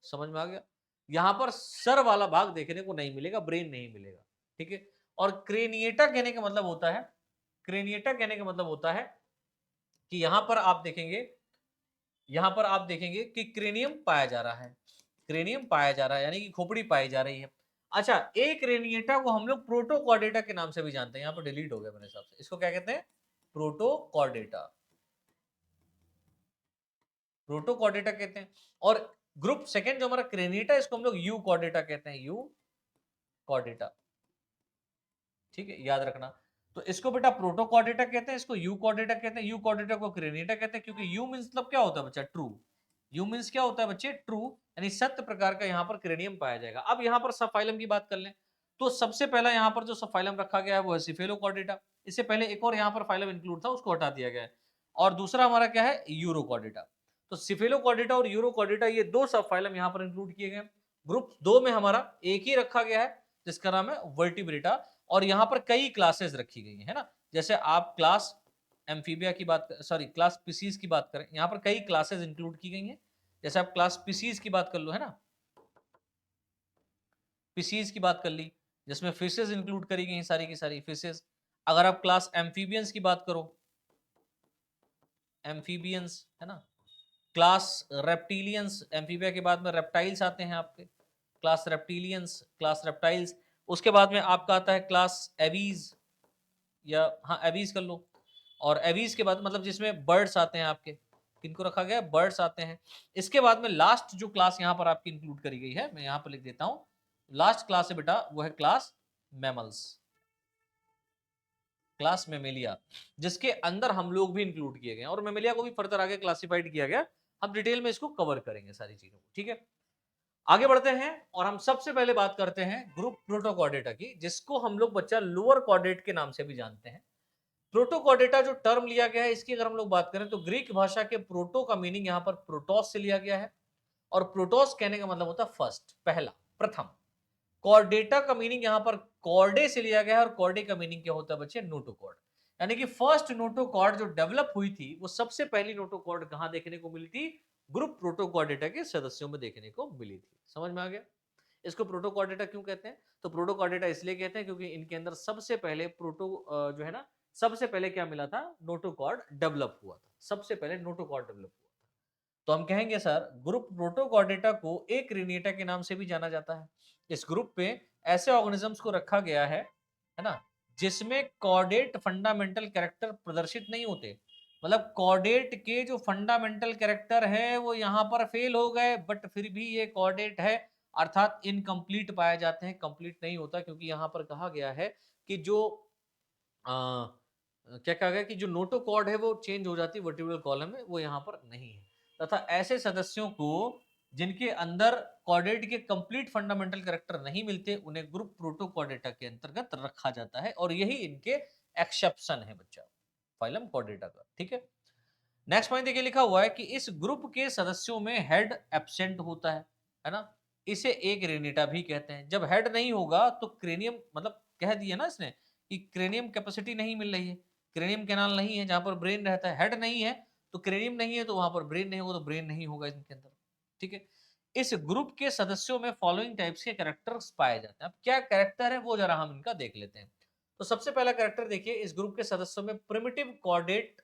समझ में आ गया। यहां पर सर वाला भाग देखने को नहीं मिलेगा, ब्रेन नहीं मिलेगा, ठीक है। और क्रेनिएटा कहने का मतलब होता है, क्रेनिएटा कहने का मतलब होता है कि यहां पर आप देखेंगे, यहां पर आप देखेंगे कि क्रेनियम पाया जा रहा है, क्रेनियम पाया जा रहा है, यानी कि खोपड़ी पाई जा रही है। अच्छा, एक क्रेनिएटा को हम लोग प्रोटोकॉर्डेटा के नाम से भी जानते हैं। यहाँ पर डिलीट हो गया मेरे हिसाब से, इसको क्या कहते हैं, प्रोटोकॉर्डेटा, प्रोटोकॉर्डेटा कहते हैं। और ग्रुप सेकंड जो हमारा क्रेनिएटा, इसको हम लोग यू कॉर्डेटा कहते हैं, यू कॉर्डेटा, ठीक है, याद रखना। तो इसको बेटा प्रोटोकॉर्डेटा कहते हैं, इसको यू कॉर्डेटा कहते हैं, यू कॉर्डेटा को क्रेनिएटा कहते हैं। क्योंकि यू मींस मतलब क्या होता है बच्चा, ट्रू। यू मींस क्या होता है बच्चे, ट्रू, यानी सत्य प्रकार का यहाँ पर क्रेनियम पाया जाएगा। अब यहाँ पर सब फाइलम की बात कर लें, तो सबसे पहला यहाँ पर जो सब फाइलम रखा गया है वो है सिफेलोकॉर्डेटा। इससे पहले एक और यहाँ पर फाइलम इंक्लूड था, उसको हटा दिया गया है। और दूसरा हमारा क्या है, यूरोकॉर्डेटा। तो सिफेलोकॉर्डेटा और यूरोकॉर्डेटा, ये दो सब फाइलम यहाँ पर इंक्लूड किए गए। ग्रुप दो में हमारा एक ही रखा गया है जिसका नाम है वर्टिब्रेटा। और यहाँ पर कई क्लासेस रखी गई है ना। जैसे आप क्लास एम्फीबिया की बात, सॉरी क्लास स्पीसीज की बात करें, यहाँ पर कई क्लासेस इंक्लूड की गई हैं। जैसे आप क्लास स्पीसीज की बात कर लो, है ना, स्पीसीज की बात कर ली, जिसमें फिशेस इंक्लूड करी गई हैं, सारी की सारी फिशेस। अगर आप क्लास एम्फीबियंस की बात करो, एम्फीबियंस, है ना, क्लास रेप्टिलियंस, एम्फीबिया के बाद में रेप्टाइल्स आते हैं आपके, क्लास रेप्टिलियंस, क्लास रेप्टाइल्स। उसके बाद में आपका आता है क्लास एवीज, या हाँ एवीज कर लो। और एवीज के बाद मतलब जिसमें बर्ड्स आते हैं आपके, किनको रखा गया है, बर्ड्स आते हैं। इसके बाद में लास्ट जो क्लास यहाँ पर आपकी इंक्लूड करी गई है, मैं यहाँ पर लिख देता हूँ, लास्ट क्लास है बेटा वो है क्लास मैमल्स, क्लास मेमेलिया, जिसके अंदर हम लोग भी इंक्लूड किए गए हैं। और मेमेलिया को भी फर्दर आगे क्लासिफाइड किया गया, हम डिटेल में इसको कवर करेंगे सारी चीजों को, ठीक है। आगे बढ़ते हैं और हम सबसे पहले बात करते हैं ग्रुप प्रोटोकॉर्डेटा की, जिसको हम लोग बच्चा लोअर कॉर्डेट के नाम से भी जानते हैं। प्रोटोकॉर्डेटा जो टर्म लिया गया है, इसकी अगर हम लोग बात करें तो ग्रीक भाषा के प्रोटो का मीनिंग यहाँ पर प्रोटोस से लिया गया है। और प्रोटोस कहने का मतलब होता है फर्स्ट, पहला, प्रथम। कॉर्डेटा का मीनिंग यहाँ पर कॉर्डे से लिया गया है, और कॉर्डे का मीनिंग क्या होता है बच्चे, नोटोकॉर्ड। यानी कि फर्स्ट नोटोकॉर्ड जो डेवलप हुई थी, वो सबसे पहली नोटोकॉर्ड कहां देखने को मिली थी, ग्रुप प्रोटोकॉर्डेटा के सदस्यों में देखने को मिली थी। समझ में आ गया। इसको प्रोटोकॉर्डेटा क्यों कहते हैं, तो प्रोटोकॉर्डेटा इसलिए कहते हैं क्योंकि इनके अंदर सबसे पहले प्रोटो जो है ना, सबसे पहले क्या मिला था? नोटोकॉर्ड डेवलप हुआ था, सबसे पहले नोटोकॉर्ड डेवलप हुआ था। तो हम कहेंगे सर ग्रुप प्रोटोकॉर्डेटा को एक रिनेटा के नाम से भी जाना जाता है। इस ग्रुप पे ऐसे ऑर्गेनिजम्स को रखा गया है ना, जिसमें कॉर्डेट फंडामेंटल कैरेक्टर प्रदर्शित नहीं होते। मतलब कॉर्डेट के जो फंडामेंटल कैरेक्टर है वो यहाँ पर फेल हो गए, बट फिर भी ये कॉर्डेट है, अर्थात इनकम्प्लीट पाए जाते हैं, कंप्लीट नहीं होता, क्योंकि यहाँ पर कहा गया है कि जो अ, क्या कहा गया कि जो नोटोकॉर्ड है वो चेंज हो जाती है वर्टिब्रल कॉलम में, वो यहाँ पर नहीं है। तथा ऐसे सदस्यों को जिनके अंदर कॉर्डेट के कंप्लीट फंडामेंटल कैरेक्टर नहीं मिलते, उन्हें ग्रुप प्रोटोकॉर्डेटा के अंतर्गत रखा जाता है, और यही इनके एक्सेप्शन है बच्चा फाइलम कॉर्डेटा का। ठीक है, नेक्स्ट पॉइंट देखिए लिखा हुआ है कि इस ग्रुप के सदस्यों में हेड एब्सेंट होता है ना, इसे एक रेनिटा भी कहते हैं। जब हेड नहीं होगा तो क्रेनियम, मतलब कह दिया ना इसने कि क्रेनियम कैपेसिटी नहीं मिल रही है, क्रेनियम कैनाल नहीं है जहां पर ब्रेन रहता है, हेड नहीं है तो क्रेनियम नहीं है, तो वहां पर ब्रेन नहीं होगा तो ब्रेन नहीं होगा इनके अंदर। ठीक है, इस ग्रुप के सदस्यों में फॉलोइंग टाइप्स के कैरेक्टर्स पाए जाते हैं। अब क्या कैरेक्टर है वो जरा हम इनका देख लेते हैं। तो सबसे पहला कैरेक्टर देखिए, इस ग्रुप के सदस्यों में प्रिमिटिव कॉर्डेट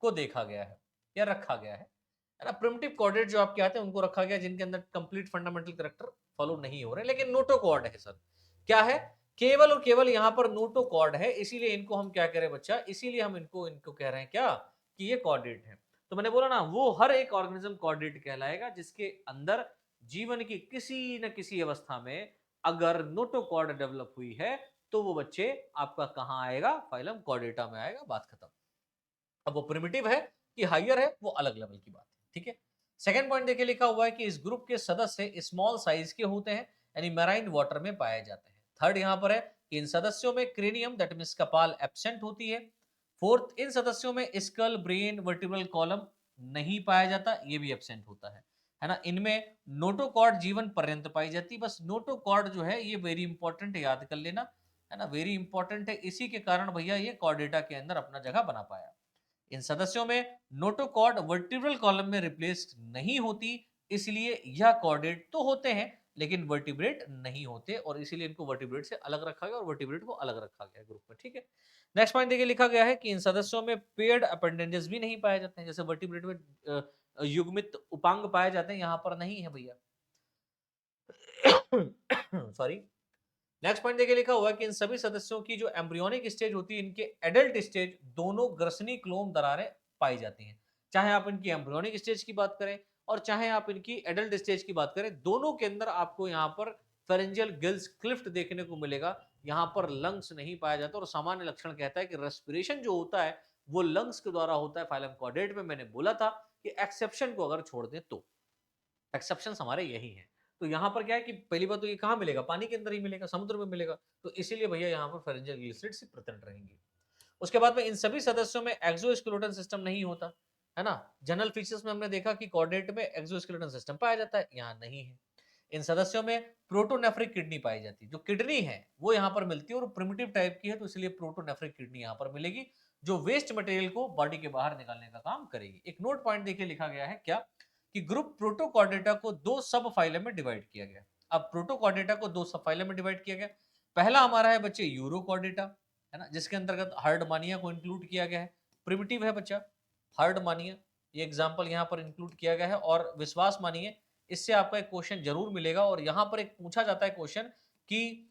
को देखा गया है या रखा गया है ना। प्रिमिटिव कोऑर्डिनेट जो आपके आते हैं उनको रखा गया, जिनके अंदर कंप्लीट फंडामेंटल कैरेक्टर फॉलो नहीं हो रहे, लेकिन नोटोकॉर्ड है सर। क्या है? केवल और केवल यहाँ पर नोटोकॉर्ड है, इसीलिए इनको हम क्या कह रहे हैं बच्चा, इसीलिए हम इनको इनको कह रहे हैं क्या, कि ये कोऑर्डिनेट है। तो मैंने बोला ना, वो हर एक ऑर्गेनिज्म कोऑर्डिनेट कहलाएगा जिसके अंदर जीवन की किसी न किसी अवस्था में अगर नोटोकॉर्ड डेवलप हुई है, तो वो बच्चे आपका कहाँ आएगा, फाइलम कॉर्डेटा में आएगा, बात खत्म। अब वो प्रिमिटिव है कि हाइयर है, वो अलग लेवल की बात है। ठीक है, सेकंड पॉइंट देखिए लिखा हुआ है कि इस ग्रुप के सदस्य स्मॉल साइज के होते हैं, यानी मैराइन वाटर में पाए जाते हैं। थर्ड यहाँ पर है कि इन सदस्यों में क्रेनियम दैट मींस कपाल एब्सेंट होती है। फोर्थ, इन सदस्यों में स्कल, ब्रेन, वर्टिब्रल कॉलम नहीं पाया जाता, ये भी एब्सेंट होता है ना। इनमें नोटोकॉर्ड जीवन पर्यंत पाई जाती है। बस नोटोकॉर्ड जो है ये वेरी इंपॉर्टेंट, याद कर लेना, है ना, वेरी इंपॉर्टेंट है। इसी के कारण भैया ये कॉर्डेटा के अंदर अपना जगह बना पाया। इन सदस्यों में नोटोकॉर्ड वर्टिब्रल कॉलम में रिप्लेस नहीं होती, इसलिए यह कॉर्डेट तो होते हैं लेकिन वर्टिब्रेट नहीं होते, और इसीलिए इनको वर्टिब्रेट से अलग रखा गया और वर्टिब्रेट को अलग रखा गया ग्रुप में। ठीक है, नेक्स्ट पॉइंट देखिए लिखा गया है कि इन सदस्यों में पेयर्ड अपेंडेजेस भी नहीं पाए जाते हैं, जैसे वर्टिब्रेट में युग्मित उपांग पाए जाते हैं, यहाँ पर नहीं है भैया। सॉरी। नेक्स्ट पॉइंट देखिए लिखा हुआ है कि इन सभी सदस्यों की जो एम्ब्रियोनिक स्टेज होती है, इनके एडल्ट स्टेज दोनों ग्रसनी क्लोम दरारें पाई जाती हैं। चाहे आप इनकी एम्ब्रियोनिक स्टेज की बात करें और चाहे आप इनकी एडल्ट स्टेज की बात करें, दोनों के अंदर आपको यहाँ पर फेरेंजियल गिल्स क्लिफ्ट देखने को मिलेगा। यहाँ पर लंग्स नहीं पाया जाता, और सामान्य लक्षण कहता है कि रेस्पिरेशन जो होता है वो लंग्स के द्वारा होता है फाइलम कॉर्डेट में। मैंने बोला था कि एक्सेप्शन को अगर छोड़ दें तो एक्सेप्शन हमारे यही हैं। तो यहाँ पर क्या है कि पहली बात तो ये कहाँ मिलेगा, पानी के अंदर ही मिलेगा, समुद्र में मिलेगा, तो इसीलिए भैया यहाँ पर फेरेंजियल ग्लिसरिड से प्रेजेंट रहेंगी। उसके बाद में इन सभी सदस्यों में एक्सोस्केलेटन सिस्टम नहीं होता, है ना। जनरल फीचर्स में हमने देखा कि कॉर्डेट में एक्सोस्केलेटन सिस्टम पाया जाता है, यहाँ नहीं है। इन सदस्यों में प्रोटोनेफ्रिक किडनी पाई जाती है, जो किडनी है वो यहाँ पर मिलती है और प्रिमिटिव टाइप की है, तो इसलिए प्रोटोनेफ्रिक किडनी यहाँ पर मिलेगी, जो वेस्ट मटेरियल को बॉडी के बाहर निकालने का काम करेगी। एक नोट पॉइंट देखिए लिखा गया है क्या, कि ग्रुप प्रोटोकॉर्डेटा को दो सब फाइलम में डिवाइड किया गया। अब प्रोटोकॉर्डेटा को दो सब फाइलम में डिवाइड किया गया। पहला हमारा है बच्चे यूरोकॉर्डेटा, है ना, जिसके अंतर्गत हार्डमानिया को इंक्लूड किया गया है। प्रिमिटिव है बच्चा हार्डमानिया, ये एग्जांपल यहाँ पर इंक्लूड किया गया है। और विश्वास मानिए, इससे आपका एक क्वेश्चन जरूर मिलेगा, और यहाँ पर एक पूछा जाता है क्वेश्चन कि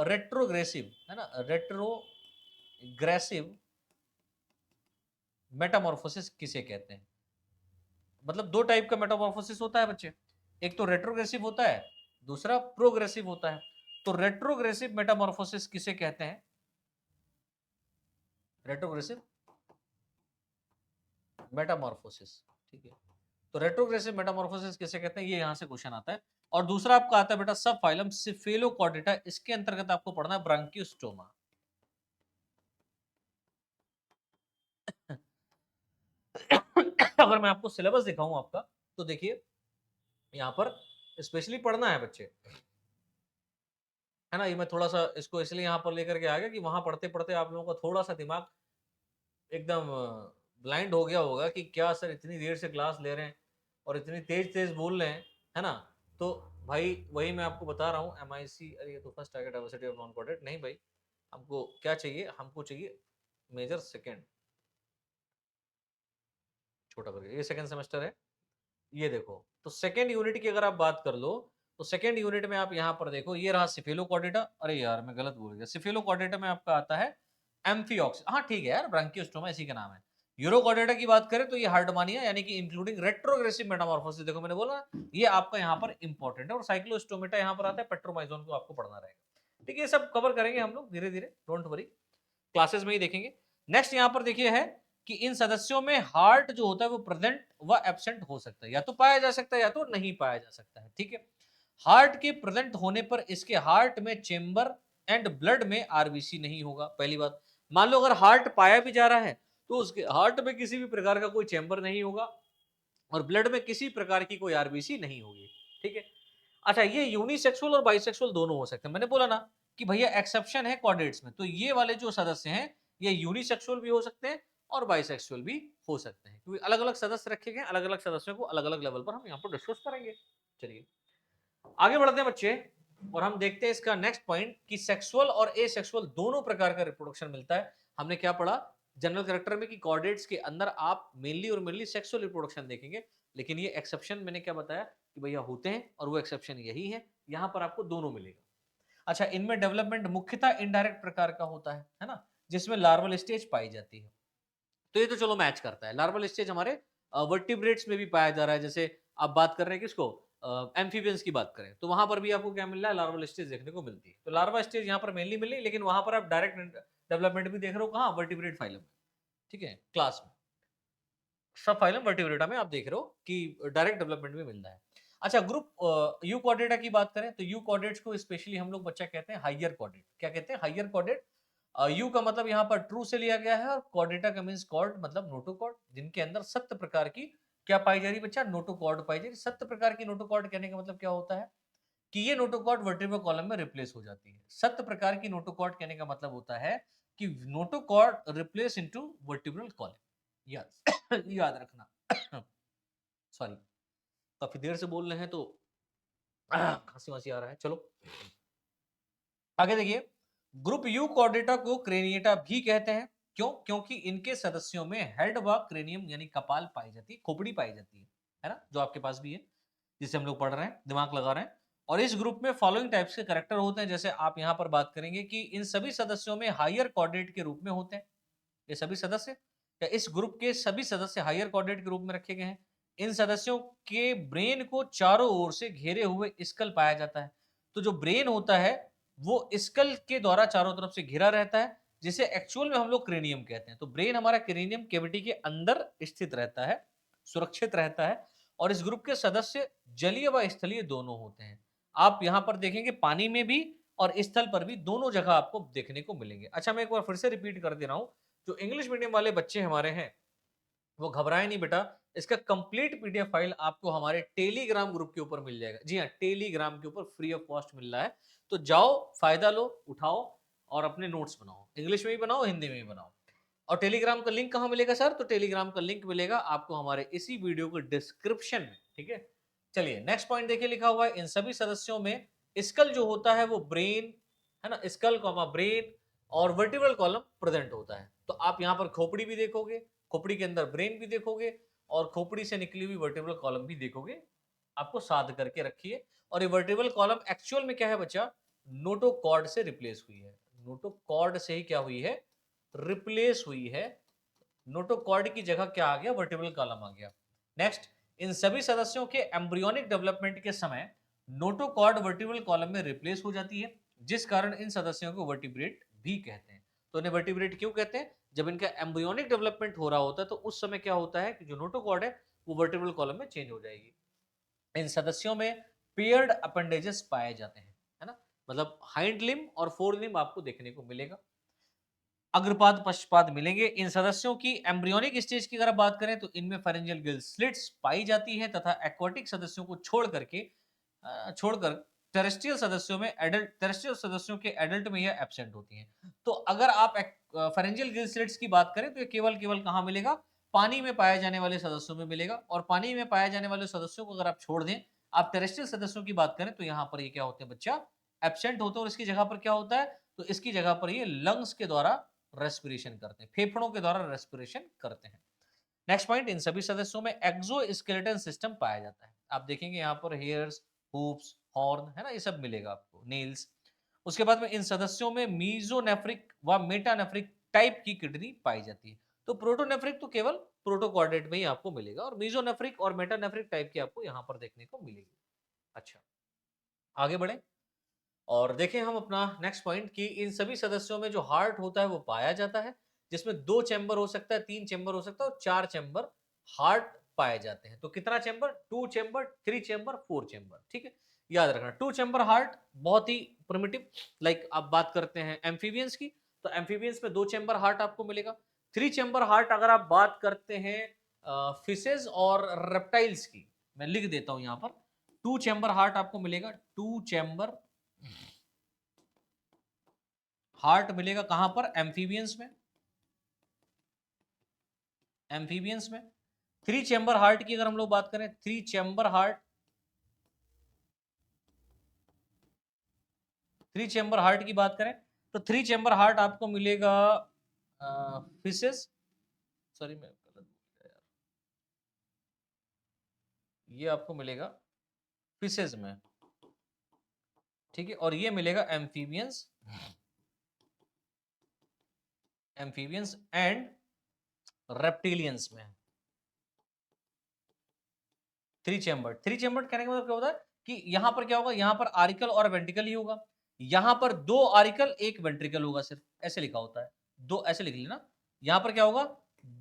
रेट्रोग्रेसिव, है ना, रेट्रोग्रेसिव मेटामॉर्फोसिस किसे कहते हैं। मतलब दो टाइप का मेटामॉर्फोसिस होता है बच्चे, एक तो रेट्रोग्रेसिव होता है, दूसरा प्रोग्रेसिव होता है। तो रेट्रोग्रेसिव मेटामॉर्फोसिस किसे कहते हैं, रेट्रोग्रेसिव मेटामॉर्फोसिस। ठीक है, तो रेट्रोग्रेसिव मेटामॉर्फोसिस किसे कहते हैं, ये यहां से क्वेश्चन आता है। और दूसरा आपका आता है बेटा सब फाइलम सिफेलोकॉर्डेटा, इसके अंतर्गत आपको पढ़ना है ब्रांकियोस्टोमा। अगर मैं आपको सिलेबस दिखाऊं आपका, तो देखिए यहाँ पर स्पेशली पढ़ना है बच्चे, है ना। ये मैं थोड़ा सा इसको इसलिए यहाँ पर लेकर के आ गया कि वहां पढ़ते पढ़ते आप लोगों का थोड़ा सा दिमाग एकदम ब्लाइंड हो गया होगा कि क्या सर इतनी देर से क्लास ले रहे हैं और इतनी तेज तेज बोल रहे हैं, है ना। तो भाई वही मैं आपको बता रहा हूँ, MIC, अरे ये तो first target diversity of non coordinate नहीं भाई, हमको क्या चाहिए, हमको चाहिए मेजर सेकेंड, छोटा करके, ये सेकेंड सेमेस्टर है, ये देखो। तो सेकेंड यूनिट की अगर आप बात कर लो, तो सेकेंड यूनिट में आप यहाँ पर देखो, ये रहा सिफेलोकॉर्डेटा, अरे यार मैं गलत बोल गया, सिफेलोकॉर्डेटा में आपका आता है एम्फिऑक्स, हाँ ठीक है यार, ब्रांकियोस्टोमा इसी का नाम है। यूरोकॉर्डेटा की बात करें तो ये हार्डमानिया यानी कि इंक्लूडिंग रेट्रोग्रेसिव मेटामॉर्फोसिस, देखो मैंने बोला ये आपका यहाँ पर इंपॉर्टेंट है। और साइक्लोस्टोमेटा यहाँ पर आता है, पेट्रोमाइजोन को आपको पढ़ना रहेगा। ठीक है, ये सब कवर करेंगे हम लोग धीरे धीरे, डोंट वरी, क्लासेस में ही देखेंगे। नेक्स्ट यहाँ पर देखिए है कि इन सदस्यों में हार्ट जो होता है वो प्रेजेंट व एब्सेंट हो सकता है, या तो पाया जा सकता है या तो नहीं पाया जा सकता है। ठीक है, हार्ट के प्रेजेंट होने पर इसके हार्ट में चेंबर एंड ब्लड में आरबीसी नहीं होगा, पहली बात। मान लो अगर हार्ट पाया भी जा रहा है तो उसके हार्ट में किसी भी प्रकार का कोई चेंबर नहीं होगा और ब्लड में किसी प्रकार की कोई आरबीसी नहीं होगी। ठीक है, अच्छा ये यूनिसेक्सुअल और बाइसेक्सुअल दोनों हो सकते हैं। मैंने बोला ना कि भैया एक्सेप्शन है कॉर्डेट्स में, तो ये वाले जो सदस्य हैं ये यूनिसेक्सुअल भी हो सकते हैं और बाइसेक्सुअल भी हो सकते हैं, क्योंकि अलग अलग सदस्य रखे गए, अलग अलग सदस्यों को अलग अलग लेवल पर हम यहाँ पर डिस्कस करेंगे। चलिए आगे बढ़ते हैं बच्चे, और हम देखते हैं इसका नेक्स्ट पॉइंट कि सेक्सुअल और एसेक्सुअल दोनों प्रकार का रिप्रोडक्शन मिलता है। हमने क्या पढ़ा जनरल कैरेक्टर में कि कॉर्डेट्स के अंदर आप मेनली और मेनली सेक्सुअल रिप्रोडक्शन देखेंगे, लेकिन ये एक्सेप्शन मैंने क्या बताया कि भैया होते हैं, और वो एक्सेप्शन यही है, यहाँ पर आपको दोनों मिलेगा। अच्छा, इनमें डेवलपमेंट मुख्यतः इनडायरेक्ट प्रकार का होता है ना, जिसमें लार्वल स्टेज पाई जाती है। तो ये तो चलो मैच करता है, लार्वल स्टेज हमारे वर्टिब्रेट्स में भी पाया जा रहा है। जैसे आप बात कर रहे हैं किसको, एम्फीबियंस की बात करें तो वहां पर भी आपको क्या मिल रहा है, लार्वल स्टेज देखने को मिलती है। तो लार्वा स्टेज यहाँ पर मेनली मिल रही है, लेकिन वहां पर आप डायरेक्ट डेवलपमेंट भी देख रहे हो कहाँ, वर्टिब्रेट फाइलम में। ठीक है, क्लास में सब फाइलम वर्टिब्रेटा में आप देख रहे हो कि डायरेक्ट डेवलपमेंट भी मिल रहा है। अच्छा, ग्रुप यू कॉर्डेटा की बात करें तो यू कॉर्डेट्स को स्पेशली हम लोग बच्चा कहते हैं हाइयर कॉर्डेट। क्या कहते हैं, हाइयर कॉर्डेट। यू का मतलब यहाँ पर ट्रू से लिया गया है, और कॉर्डेटा का मींस कॉर्ड मतलब नोटोकॉर्ड, जिनके अंदर 7 प्रकार की क्या पाई जा रही बच्चा, नोटोकॉर्ड पाई जा रही। 7 प्रकार की नोटोकॉर्ड कहने का मतलब क्या होता है कि ये नोटोकॉर्ड वर्टिब्रल कॉलम में रिप्लेस हो जाती है। 7 प्रकार की नोटोकॉर्ड कहने का मतलब होता है कि notochord replace into vertebral column. याद याद रखना। सॉरी, काफी देर से बोल रहे हैं तो खांसी वासी आ रहा है। चलो आगे देखिए, ग्रुप यू कॉर्डेटा को क्रेनिएटा भी कहते हैं। क्यों, क्योंकि इनके सदस्यों में हेड व क्रेनियम यानी कपाल पाई जाती है, खोपड़ी पाई जाती है ना, जो आपके पास भी है, जिसे हम लोग पढ़ रहे हैं, दिमाग लगा रहे हैं। और इस ग्रुप में फॉलोइंग टाइप्स के करेक्टर होते हैं, जैसे आप यहाँ पर बात करेंगे कि इन सभी सदस्यों में हायर कॉर्डेट के रूप में होते हैं। ये सभी सदस्य या इस ग्रुप के सभी सदस्य हायर कॉर्डेट के रूप में रखे गए हैं। इन सदस्यों के ब्रेन को चारों ओर से घेरे हुए स्कल पाया जाता है। तो जो ब्रेन होता है वो स्कल के द्वारा चारों तरफ से घिरा रहता है, जिसे एक्चुअल में हम लोग क्रेनियम कहते हैं। तो ब्रेन हमारा क्रेनियम कैविटी के अंदर स्थित रहता है, सुरक्षित रहता है। और इस ग्रुप के सदस्य जलीय व स्थलीय दोनों होते हैं। आप यहाँ पर देखेंगे पानी में भी और स्थल पर भी दोनों जगह आपको देखने को मिलेंगे। अच्छा, मैं एक बार फिर से रिपीट कर दे रहा हूँ, जो इंग्लिश मीडियम वाले बच्चे हमारे हैं वो घबराए नहीं बेटा, इसका कंप्लीट पीडीएफ फाइल आपको हमारे टेलीग्राम ग्रुप के ऊपर मिल जाएगा। जी हाँ, टेलीग्राम के ऊपर फ्री ऑफ कॉस्ट मिल रहा है, तो जाओ फायदा लो, उठाओ और अपने नोट्स बनाओ, इंग्लिश में भी बनाओ हिंदी में भी बनाओ। और टेलीग्राम का लिंक कहाँ मिलेगा सर, तो टेलीग्राम का लिंक मिलेगा आपको हमारे इसी वीडियो के डिस्क्रिप्शन में। ठीक है, चलिए नेक्स्ट पॉइंट देखिए, लिखा हुआ है इन सभी सदस्यों में स्कल जो होता है वो ब्रेन है ना, स्कल कॉमा ब्रेन और वर्टिब्रल कॉलम प्रेजेंट होता है। तो आप यहाँ पर खोपड़ी भी देखोगे, खोपड़ी के अंदर ब्रेन भी देखोगे, और खोपड़ी से निकली हुई वर्टिब्रल कॉलम भी देखोगे। आपको साध करके रखिए। और ये वर्टिब्रल कॉलम एक्चुअल में क्या है बच्चा, नोटोकॉर्ड से रिप्लेस हुई है। नोटोकॉर्ड से ही क्या हुई है, रिप्लेस हुई है। नोटोकॉर्ड की जगह क्या आ गया, वर्टिब्रल कॉलम आ गया। नेक्स्ट, इन सभी सदस्यों के एम्ब्रियोनिक डेवलपमेंट के समय नोटोकॉर्ड वर्टिब्रल कॉलम में रिप्लेस हो जाती है, जिस कारण इन सदस्यों को वर्टिब्रेट भी कहते हैं। तो इन्हें वर्टिब्रेट क्यों कहते हैं, जब इनका एम्ब्रियोनिक डेवलपमेंट हो रहा होता है तो उस समय क्या होता है कि जो नोटोकॉर्ड है वो वर्टिब्रल कॉलम में चेंज हो जाएगी। इन सदस्यों में पेयर्ड अपेंडेजेस पाए जाते हैं, है ना, मतलब हाइंड लिम्ब और फोर लिम्ब आपको देखने को मिलेगा, अग्रपाद पश्चपाद मिलेंगे। इन सदस्यों की एम्ब्रियोनिक स्टेज की अगर बात करें तो इनमें फेरेंजियल गिल स्लिट्स पाई जाती है, तथा एक्वाटिक सदस्यों को छोड़कर टेरेस्ट्रियल सदस्यों में एडल्ट टेरेस्ट्रियल सदस्यों के एडल्ट में यह एब्सेंट होती हैं। तो अगर आप फेरेंजियल गिल स्लिट्स की बात करें तो ये केवल केवल कहाँ मिलेगा, पानी में पाए जाने वाले सदस्यों में मिलेगा। और पानी में पाए जाने वाले सदस्यों को अगर आप छोड़ दें, आप टेरेस्ट्रियल सदस्यों की बात करें तो यहाँ पर ये क्या होते हैं बच्चा, एब्सेंट होते हैं और इसकी जगह पर क्या होता है, तो इसकी जगह पर ये लंग्स के द्वारा रेस्पिरेशन करते हैं, फेफड़ों के द्वारा रेस्पिरेशन करते हैं। नेक्स्ट पॉइंट, इन सभी सदस्यों में एक्सोस्केलेटन सिस्टम पाया जाता है। आप देखेंगे यहाँ पर हेयर्स, हूप्स, हॉर्न, है ना, ये सब मिलेगा आपको, नेल्स। उसके बाद में इन सदस्यों में मीजोनेफ्रिक व मेटानेफ्रिक टाइप की किडनी पाई जाती है। तो प्रोटोनेफ्रिक तो केवल प्रोटोकॉर्डेट में ही आपको मिलेगा और मीजोनेफ्रिक और मेटानेफ्रिक टाइप की आपको यहाँ पर देखने को मिलेगी। अच्छा, आगे बढ़े और देखें हम अपना नेक्स्ट पॉइंट कि इन सभी सदस्यों में जो हार्ट होता है वो पाया जाता है, जिसमें 2 चैम्बर हो सकता है, 3 चैम्बर हो सकता है और 4 चैम्बर हार्ट पाए जाते हैं। तो कितना चैम्बर? 2 चैम्बर, 3 चैम्बर, 4 चैम्बर, ठीक है? याद रखना 2 चैम्बर हार्ट बहुत ही प्रिमिटिव, लाइक आप बात करते हैं एम्फीबियंस की, तो एम्फीबियंस में 2 चैम्बर हार्ट आपको मिलेगा। 3 चैम्बर हार्ट अगर आप बात करते हैं फिशेज और रेप्टाइल्स की, मैं लिख देता हूं यहां पर, 2 चैम्बर हार्ट आपको मिलेगा। 2 चैम्बर हार्ट मिलेगा कहां पर? एम्फीबियंस में, एम्फीबियंस में। 3 चैम्बर हार्ट की अगर हम लोग बात करें, 3 चैम्बर हार्ट, 3 चैम्बर हार्ट की बात करें तो 3 चैम्बर हार्ट आपको मिलेगा फिशेस, सॉरी मैं गलत बोल गया यार, ये आपको मिलेगा फिशेज में, ठीक है? और ये मिलेगा एम्फीबियंस, एम्फीबियंस एंड रेप्टिलियंस में। 3 चैम्बर, 3 चैम्बर कहने का मतलब क्या होता है कि यहां पर क्या होगा, यहां पर आरिकल और वेंट्रिकल ही होगा, यहां पर 2 आरिकल 1 वेंट्रिकल होगा, सिर्फ ऐसे लिखा होता है, दो ऐसे लिख लेना। यहां पर क्या होगा,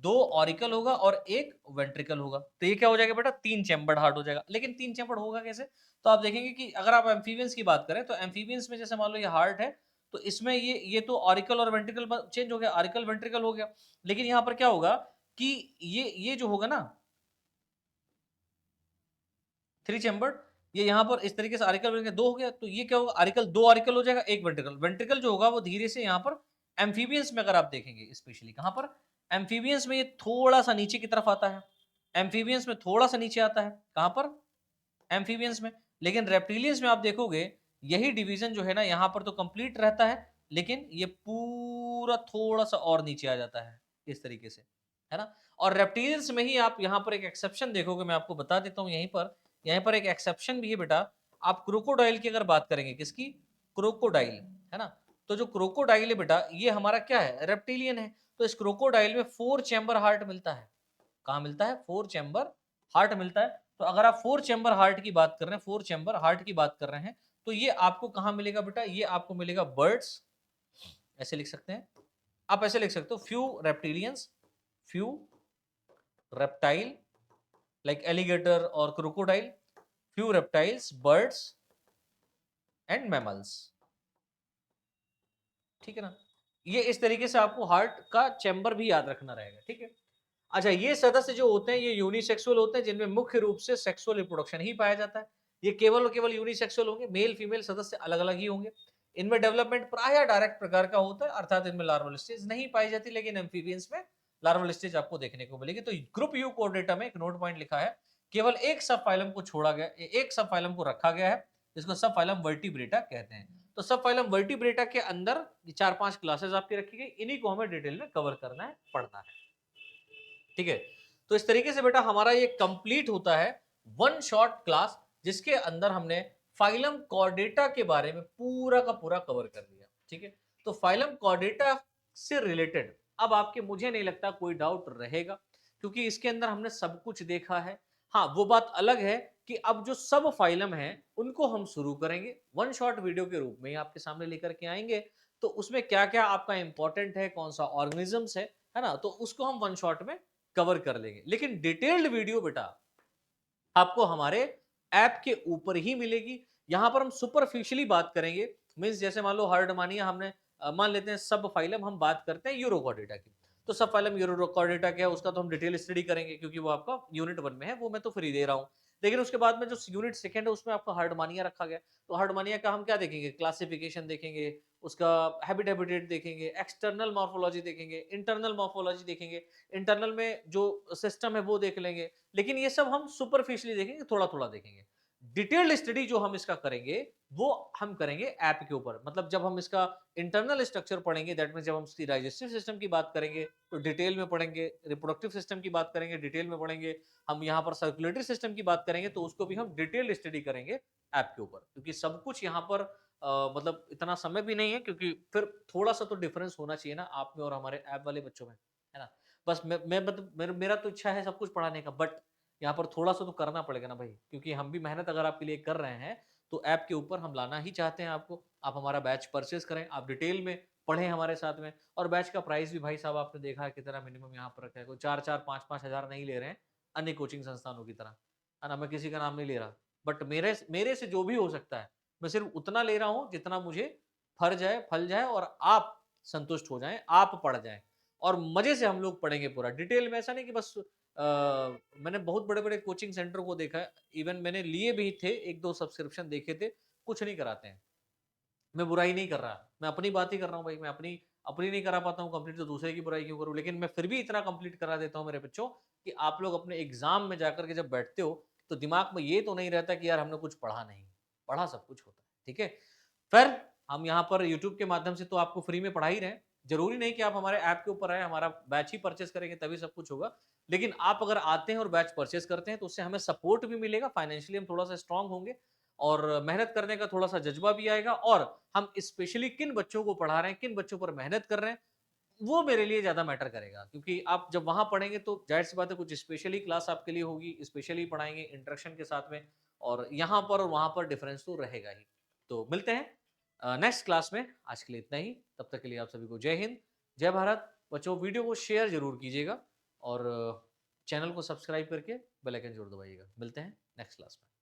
2 ऑरिकल होगा और 1 वेंट्रिकल होगा, तो ये क्या हो जाएगा बेटा, 3 चैम्बर्ड हार्ट हो जाएगा। लेकिन 3 चैम्बर्ड होगा कैसे? तो आप देखेंगे कि अगर आप एम्फीबियंस की बात करें तो एम्फीबियंस में जैसे मान लो ये हार्ट है, तो इसमें ये तो ऑरिकल और वेंट्रिकल चेंज हो गया, आरिकल वेंट्रिकल हो गया। लेकिन यहां पर क्या होगा कि ये जो होगा ना 3 चैम्बर्ड, ये यहाँ पर इस तरीके से आर्टिकल बन के 2 हो गया, तो ये क्या होगा, आर्टिकल 2 आर्टिकल हो जाएगा, 1 वेंट्रिकल। वेंट्रिकल जो होगा वो धीरे से यहाँ पर एम्फीबियंस में अगर आप देखेंगे, स्पेशली कहाँ पर, एम्फीबियंस में ये थोड़ा सा नीचे की तरफ आता है, एम्फीबियंस में थोड़ा सा नीचे आता है, कहाँ पर, एम्फीबियंस में। लेकिन रेप्टिलियंस में आप देखोगे यही डिवीजन जो है ना यहाँ पर तो कंप्लीट रहता है, लेकिन ये पूरा थोड़ा सा और नीचे आ जाता है इस तरीके से, है ना? और रेप्टिलियंस में ही आप यहाँ पर एक एक्सेप्शन देखोगे, मैं आपको बता देता हूँ यहीं पर, यहीं पर एक एक्सेप्शन भी है बेटा। आप क्रोकोडाइल की अगर बात करेंगे, किसकी? क्रोकोडाइल, है ना? तो जो क्रोकोडाइल है बेटा, ये हमारा क्या है, रेप्टिलियन है। तो इस क्रोकोडाइल में 4 चैम्बर हार्ट मिलता है। कहाँ मिलता है? 4 चैम्बर हार्ट मिलता है। तो अगर आप 4 चैम्बर हार्ट की बात कर रहे हैं, 4 चैम्बर हार्ट की बात कर रहे हैं, तो ये आपको कहाँ मिलेगा बेटा? ये आपको मिलेगा बर्ड्स, ऐसे लिख सकते हैं आप, ऐसे लिख सकते हो, few reptilians, few reptile like alligator और crocodile, few reptiles, birds and mammals, ठीक है ना? ये इस तरीके से आपको हार्ट का चैम्बर भी याद रखना रहेगा, ठीक है? अच्छा, ये सदस्य जो होते हैं ये यूनिसेक्सुअल होते हैं, जिनमें मुख्य रूप से सेक्सुअल रिप्रोडक्शन ही पाया जाता है। ये केवल और केवल यूनिसेक्सुअल होंगे, मेल फीमेल सदस्य अलग अलग ही होंगे। इनमें डेवलपमेंट प्राय डायरेक्ट प्रकार का होता है, अर्थात इनमें लार्वल स्टेज नहीं पाई जाती, लेकिन एम्फीबियंस में लार्वल स्टेज आपको देखने को मिलेगी। तो ग्रुप यू कोर्डेटा में एक नोट पॉइंट लिखा है, केवल एक सब फाइलम को छोड़ा गया, एक सब फाइलम को रखा गया है, जिसको सब फाइलम वर्टिब्रेटा कहते हैं। तो सब फाइलम वर्टिब्रेटा के अंदर 4-5 क्लासेस आपकी रखी गई, इन्हीं को हमें डिटेल में कवर करना है, पढ़ना है, ठीक है? तो इस तरीके से बेटा हमारा ये कंप्लीट होता है वन शॉट क्लास, जिसके अंदर हमने फाइलम कॉर्डेटा के बारे में पूरा का पूरा कवर कर दिया, ठीक है? तो फाइलम कॉर्डेटा से रिलेटेड अब आपके, मुझे नहीं लगता कोई डाउट रहेगा, क्योंकि इसके अंदर हमने सब कुछ देखा है। हाँ, वो बात अलग है कि अब जो सब फाइलम है उनको हम शुरू करेंगे, वन शॉट वीडियो के रूप में ही आपके सामने लेकर के आएंगे। तो उसमें क्या क्या आपका इंपॉर्टेंट है, कौन सा ऑर्गेनिजम्स है ना, तो उसको हम वन शॉट में कवर कर लेंगे। लेकिन डिटेल्ड वीडियो बेटा आपको हमारे ऐप के ऊपर ही मिलेगी। यहां पर हम सुपरफिशियली बात करेंगे, मींस जैसे मान लो हर्डमानिया हमने मान लेते हैं सब फाइलम, हम बात करते हैं यूरोकॉर्डेटा की, तो सब फाइलम यूरोकॉर्डेटा क्या है उसका तो हम डिटेल स्टडी करेंगे, क्योंकि वो आपका यूनिट 1 में है, वो मैं तो फ्री दे रहा हूं। लेकिन उसके बाद में जो यूनिट सेकंड है उसमें आपका हर्डमानिया रखा गया, तो हर्डमानिया का हम क्या देखेंगे, क्लासिफिकेशन देखेंगे, उसका हैबिटेट देखेंगे, एक्सटर्नल मॉर्फोलॉजी देखेंगे, इंटरनल मॉर्फोलॉजी देखेंगे, इंटरनल में जो सिस्टम है वो देख लेंगे। लेकिन ये सब हम सुपरफिशियली देखेंगे, थोड़ा थोड़ा देखेंगे। डिटेल्ड स्टडी जो हम इसका करेंगे वो हम करेंगे ऐप के ऊपर। मतलब जब हम इसका इंटरनल स्ट्रक्चर पढ़ेंगे, दैट मीन्स जब हम इसकी डाइजेस्टिव सिस्टम की बात करेंगे तो डिटेल में पढ़ेंगे, रिप्रोडक्टिव सिस्टम की बात करेंगे डिटेल में पढ़ेंगे, हम यहाँ पर सर्कुलेटरी सिस्टम की बात करेंगे तो उसको भी हम डिटेल स्टडी करेंगे ऐप के ऊपर, क्योंकि सब कुछ यहाँ पर मतलब इतना समय भी नहीं है, क्योंकि फिर थोड़ा सा तो डिफरेंस होना चाहिए ना आप में और हमारे ऐप वाले बच्चों में, है ना? बस मैं मतलब मेरा तो इच्छा है सब कुछ पढ़ाने का, बट यहाँ पर थोड़ा सा तो करना पड़ेगा ना भाई, क्योंकि हम भी मेहनत अगर आपके लिए कर रहे हैं तो ऐप के ऊपर हम लाना ही चाहते हैं आपको। आप हमारा बैच परचेज़ करें, आप डिटेल में पढ़ें हमारे साथ में, और बैच का प्राइस भी भाई साहब आपने देखा है कितना मिनिमम यहाँ पर रखा है। कोई 4-4 5-5 हज़ार नहीं ले रहे हैं, अन्य कोचिंग संस्थानों की तरह, है ना? मैं किसी का नाम नहीं ले रहा, बट मेरे से जो भी हो सकता है, मैं सिर्फ़ उतना ले रहा हूँ जितना मुझे फल जाए और आप संतुष्ट हो जाएँ, आप पढ़ जाएँ और मज़े से हम लोग पढ़ेंगे पूरा। डिटेल में ऐसा नहीं कि बस मैंने बहुत बड़े-बड़े कोचिंग सेंटर को देखा है, इवन मैंने लिए भी थे, 1-2 सब्सक्रिप्शन देखे थे, कुछ नहीं कराते हैं। मैं बुराई नहीं कर रहा, मैं अपनी बात ही कर रहा हूँ भाई, मैं अपनी अपनी नहीं करा पाता हूँ कंप्लीट तो दूसरे की बुराई क्यों करूँ? लेकिन मैं फिर भी इतना कंप्लीट करा देता हूँ मेरे बच्चों कि आप लोग अपने एग्ज़ाम में जाकर के जब बैठते हो, तो दिमाग में ये तो नहीं रहता कि यार हमने कुछ पढ़ा नहीं, पढ़ा सब कुछ होता है, ठीक है? फिर हम यहाँ पर यूट्यूब के माध्यम से तो आपको फ्री में पढ़ा ही रहे हैं, ज़रूरी नहीं कि आप हमारे ऐप के ऊपर आएँ, हमारा बैच ही परचेज़ करेंगे तभी सब कुछ होगा। लेकिन आप अगर आते हैं और बैच परचेज़ करते हैं तो उससे हमें सपोर्ट भी मिलेगा, फाइनेंशियली हम थोड़ा-सा स्ट्रॉन्ग होंगे और मेहनत करने का थोड़ा-सा जज़्बा भी आएगा और हम स्पेशली किन बच्चों को पढ़ा रहे हैं, किन बच्चों पर मेहनत कर रहे हैं, वो मेरे लिए ज़्यादा मैटर करेगा। क्योंकि आप जब वहाँ पढ़ेंगे तो ज़ाहिर-सी बात है कुछ स्पेशली क्लास आपके लिए होगी, स्पेशली पढ़ाएँगे इंटरेक्शन के साथ में और यहाँ पर और वहाँ पर डिफरेंस तो रहेगा ही। तो मिलते हैं नेक्स्ट क्लास में, आज के लिए इतना ही। तब तक के लिए आप सभी को जय हिंद, जय भारत। बच्चों वीडियो को शेयर ज़रूर कीजिएगा और चैनल को सब्सक्राइब करके बेल आइकन ज़रूर दबाइएगा। मिलते हैं नेक्स्ट क्लास में।